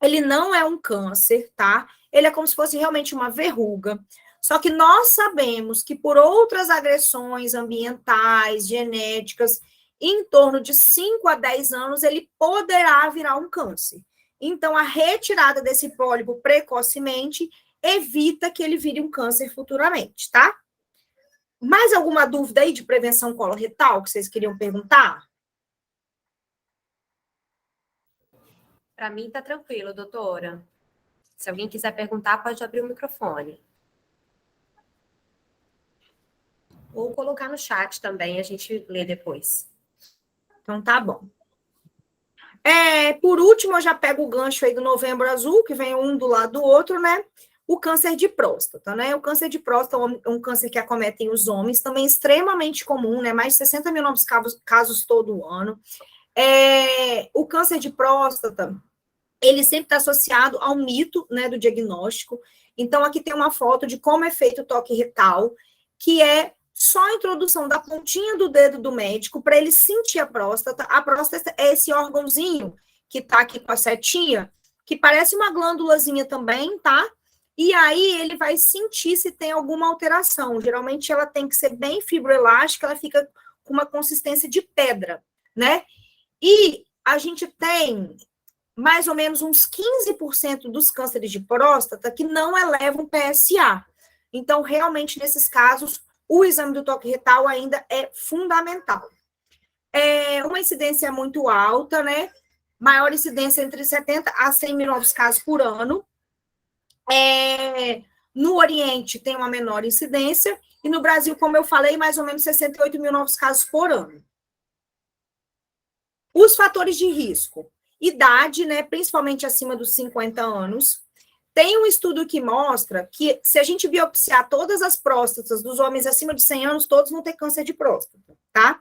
ele não é um câncer, tá? Ele é como se fosse realmente uma verruga. Só que nós sabemos que por outras agressões ambientais, genéticas, em torno de 5 a 10 anos, ele poderá virar um câncer. Então, a retirada desse pólipo precocemente evita que ele vire um câncer futuramente, tá? Mais alguma dúvida aí de prevenção coloretal que vocês queriam perguntar? Para mim tá tranquilo, doutora. Se alguém quiser perguntar, pode abrir o microfone. Ou colocar no chat também, a gente lê depois. Então, tá bom. Por último, eu já pego o gancho aí do Novembro Azul, que vem um do lado do outro, né? O câncer de próstata, né? O câncer de próstata é um câncer que acometem os homens, também extremamente comum, né? Mais de 60 mil novos casos todo ano. O câncer de próstata, ele sempre está associado ao mito, né, do diagnóstico. Então, aqui tem uma foto de como é feito o toque retal, que é só a introdução da pontinha do dedo do médico para ele sentir a próstata. A próstata é esse órgãozinho que está aqui com a setinha, que parece uma glândulazinha também, tá? E aí ele vai sentir se tem alguma alteração. Geralmente ela tem que ser bem fibroelástica, ela fica com uma consistência de pedra, né? E a gente tem mais ou menos uns 15% dos cânceres de próstata que não elevam PSA. Então, realmente, nesses casos, o exame do toque retal ainda é fundamental. Uma incidência muito alta, né? Maior incidência entre 70 a 100 mil novos casos por ano. No Oriente tem uma menor incidência, e no Brasil, como eu falei, mais ou menos 68 mil novos casos por ano. Os fatores de risco. Idade, né? Principalmente acima dos 50 anos. Tem um estudo que mostra que, se a gente biopsiar todas as próstatas dos homens acima de 100 anos, todos vão ter câncer de próstata, tá?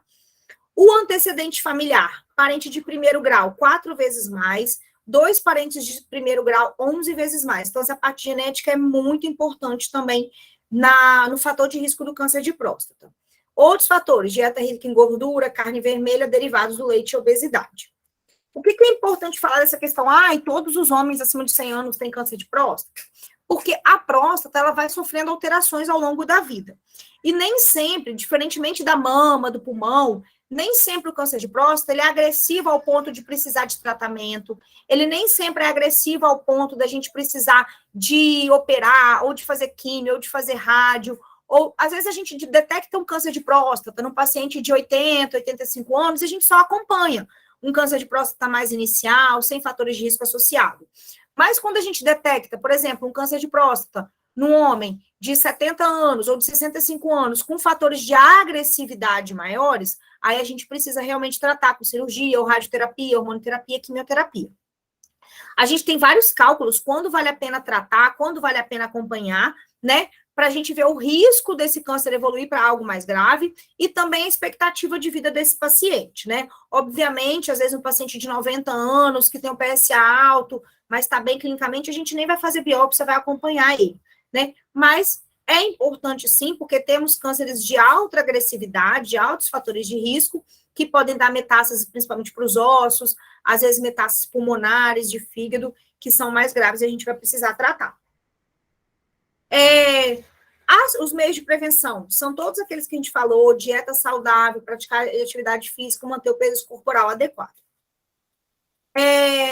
O antecedente familiar, parente de primeiro grau, 4 vezes mais, 2 parentes de primeiro grau, 11 vezes mais. Então, essa parte genética é muito importante também no fator de risco do câncer de próstata. Outros fatores, dieta rica em gordura, carne vermelha, derivados do leite e obesidade. O que é importante falar dessa questão? Todos os homens acima de 100 anos têm câncer de próstata? Porque a próstata, ela vai sofrendo alterações ao longo da vida. E nem sempre, diferentemente da mama, do pulmão, nem sempre o câncer de próstata ele é agressivo ao ponto de precisar de tratamento, ele nem sempre é agressivo ao ponto da gente precisar de operar, ou de fazer químio, ou de fazer rádio, ou às vezes a gente detecta um câncer de próstata num paciente de 80, 85 anos e a gente só acompanha um câncer de próstata mais inicial, sem fatores de risco associado. Mas quando a gente detecta, por exemplo, um câncer de próstata num homem de 70 anos ou de 65 anos com fatores de agressividade maiores, aí a gente precisa realmente tratar com cirurgia, ou radioterapia, hormonoterapia, quimioterapia. A gente tem vários cálculos, quando vale a pena tratar, quando vale a pena acompanhar, né? Para a gente ver o risco desse câncer evoluir para algo mais grave e também a expectativa de vida desse paciente, né? Obviamente, às vezes um paciente de 90 anos, que tem um PSA alto, mas está bem clinicamente, a gente nem vai fazer biópsia, vai acompanhar ele, né? Mas é importante sim, porque temos cânceres de alta agressividade, de altos fatores de risco, que podem dar metástases principalmente para os ossos, às vezes metástases pulmonares, de fígado, que são mais graves e a gente vai precisar tratar. Os meios de prevenção são todos aqueles que a gente falou: dieta saudável, praticar atividade física, manter o peso corporal adequado.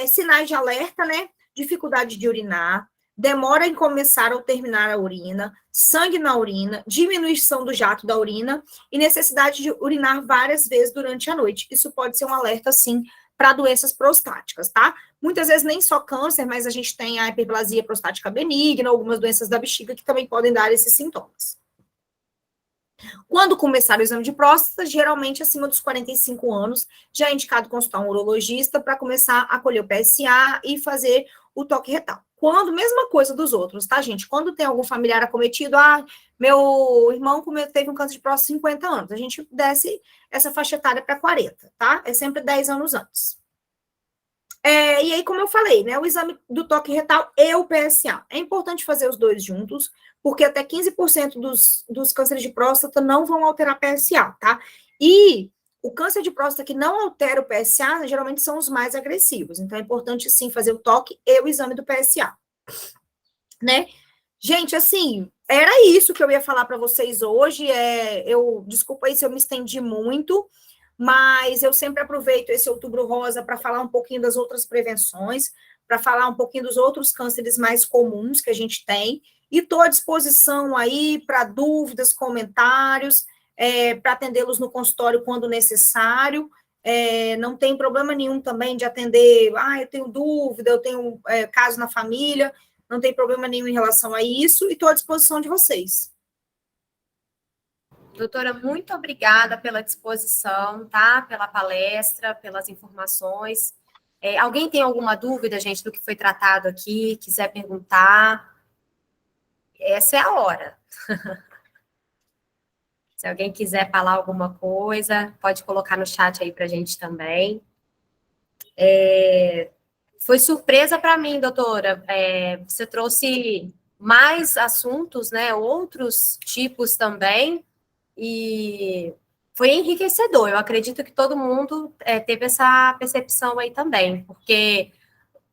Sinais de alerta, né? Dificuldade de urinar, demora em começar ou terminar a urina, sangue na urina, diminuição do jato da urina e necessidade de urinar várias vezes durante a noite. Isso pode ser um alerta, sim, para doenças prostáticas, tá? Muitas vezes nem só câncer, mas a gente tem a hiperplasia prostática benigna, algumas doenças da bexiga que também podem dar esses sintomas. Quando começar o exame de próstata, geralmente acima dos 45 anos, já é indicado consultar um urologista para começar a colher o PSA e fazer o toque retal. Quando, mesma coisa dos outros, tá, gente? Quando tem algum familiar acometido, meu irmão teve um câncer de próstata há 50 anos, a gente desce essa faixa etária para 40, tá? É sempre 10 anos antes. E aí, como eu falei, né, o exame do toque retal e o PSA. É importante fazer os dois juntos, porque até 15% dos cânceres de próstata não vão alterar PSA, tá? E o câncer de próstata que não altera o PSA, geralmente são os mais agressivos. Então, é importante, sim, fazer o toque e o exame do PSA. Né? Gente, assim, era isso que eu ia falar para vocês hoje. Desculpa aí se eu me estendi muito, mas eu sempre aproveito esse Outubro Rosa para falar um pouquinho das outras prevenções, para falar um pouquinho dos outros cânceres mais comuns que a gente tem, e estou à disposição aí para dúvidas, comentários, para atendê-los no consultório quando necessário. Não tem problema nenhum também de atender, eu tenho dúvida, eu tenho caso na família, não tem problema nenhum em relação a isso, e estou à disposição de vocês. Doutora, muito obrigada pela disposição, tá? Pela palestra, pelas informações. Alguém tem alguma dúvida, gente, do que foi tratado aqui? Quiser perguntar? Essa é a hora. Se alguém quiser falar alguma coisa, pode colocar no chat aí para a gente também. Foi surpresa para mim, doutora. Você trouxe mais assuntos, né? Outros tipos também. E foi enriquecedor. Eu acredito que todo mundo teve essa percepção aí também, porque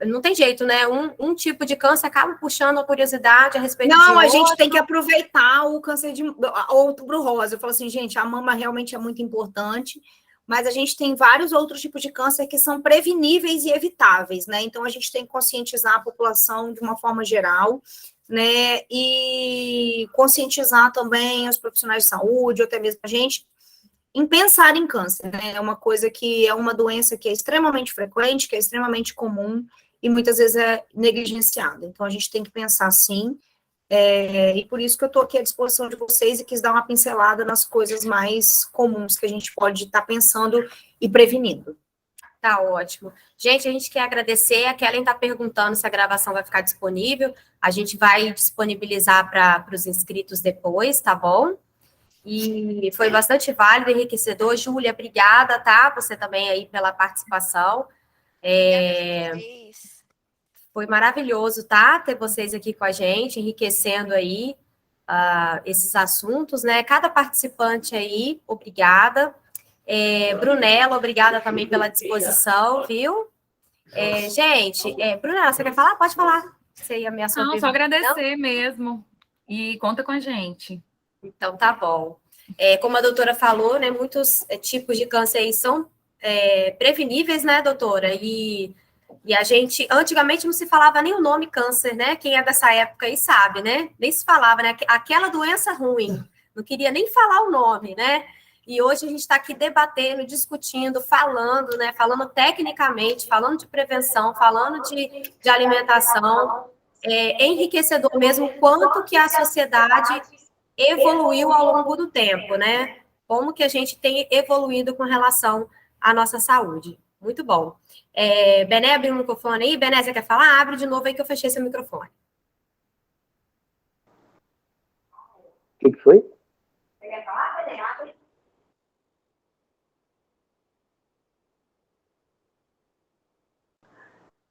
não tem jeito, né? Um tipo de câncer acaba puxando a curiosidade a respeito de outro. Não, a gente tem que aproveitar o câncer de Outubro Rosa. Eu falo assim, gente, a mama realmente é muito importante, mas a gente tem vários outros tipos de câncer que são preveníveis e evitáveis, né? Então, a gente tem que conscientizar a população de uma forma geral, né, e conscientizar também os profissionais de saúde, ou até mesmo a gente, em pensar em câncer, né, é uma coisa que é uma doença que é extremamente frequente, que é extremamente comum, e muitas vezes é negligenciada, então a gente tem que pensar sim, e por isso que eu estou aqui à disposição de vocês e quis dar uma pincelada nas coisas mais comuns que a gente pode estar pensando e prevenindo. Tá ótimo. Gente, a gente quer agradecer. A Kellen está perguntando se a gravação vai ficar disponível. A gente vai disponibilizar para os inscritos depois, tá bom? E foi bastante válido, enriquecedor. Júlia, obrigada, tá? Você também aí pela participação. Foi maravilhoso, tá? Ter vocês aqui com a gente, enriquecendo aí esses assuntos, né? Cada participante aí, obrigada. Brunella, obrigada também pela disposição, viu? Gente, Brunella, você quer falar? Pode falar. Você ia me Não, só agradecer mesmo. E conta com a gente. Então, tá bom. Como a doutora falou, né, muitos tipos de câncer aí são preveníveis, né, doutora? E a gente, antigamente não se falava nem o nome câncer, né? Quem é dessa época aí sabe, né? Nem se falava, né? Aquela doença ruim. Não queria nem falar o nome, né? E hoje a gente está aqui debatendo, discutindo, falando, né? Falando tecnicamente, falando de prevenção, falando de alimentação. É enriquecedor mesmo o quanto que a sociedade evoluiu ao longo do tempo, né? Como que a gente tem evoluído com relação à nossa saúde. Muito bom. Bené, abriu o microfone aí. Bené, você quer falar? Abre de novo aí que eu fechei seu microfone. O que foi? Você quer falar, Bené?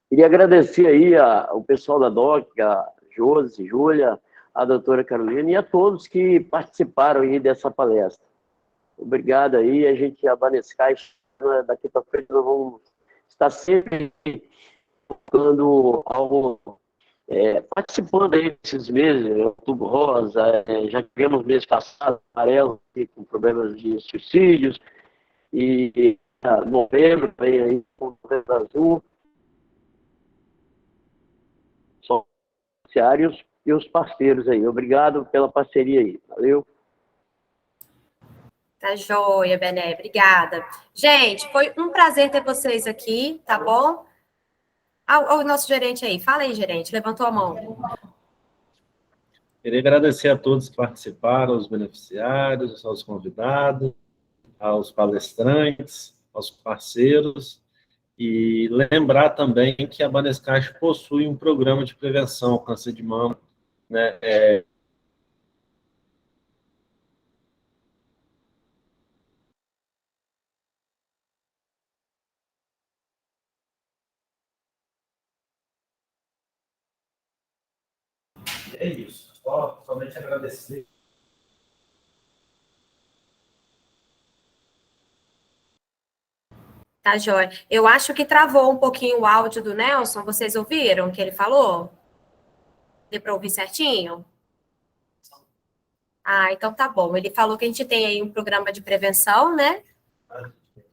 Queria agradecer aí o pessoal da DOC, a Josi, Júlia, a doutora Carolina e a todos que participaram aí dessa palestra. Obrigado aí, a gente, a Vanessa Caixa, daqui para frente nós vamos estar sempre participando aí desses meses, Outubro Rosa, já tivemos mês passado, amarelo, com problemas de suicídios, e novembro vem aí com o Novembro Azul, e os parceiros aí. Obrigado pela parceria aí. Valeu. Tá joia, Bené. Obrigada. Gente, foi um prazer ter vocês aqui, tá bom? O nosso gerente aí. Fala aí, gerente. Levantou a mão. Queria agradecer a todos que participaram, aos beneficiários, aos convidados, aos palestrantes, aos parceiros, e lembrar também que a Banescast possui um programa de prevenção ao câncer de mama, né? É isso. Somente agradecer. Tá, joia. Eu acho que travou um pouquinho o áudio do Nelson. Vocês ouviram o que ele falou? Deu para ouvir certinho? Ah, então tá bom. Ele falou que a gente tem aí um programa de prevenção, né?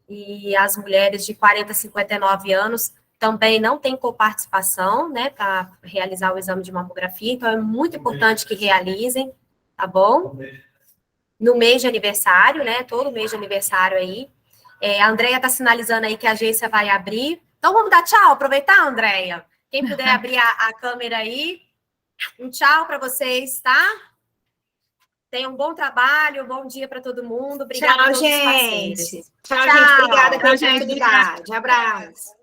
E as mulheres de 40 a 59 anos também não têm coparticipação, né, para realizar o exame de mamografia, então é muito importante que realizem, tá bom? No mês de aniversário, né, todo mês de aniversário aí. A Andréia está sinalizando aí que a agência vai abrir. Então vamos dar tchau, aproveitar, Andréia? Quem puder abrir a câmera aí. Um tchau para vocês, tá? Tenham um bom trabalho, um bom dia para todo mundo. Obrigada a todos os parceiros. Tchau, gente. Obrigada pela oportunidade. Abraço.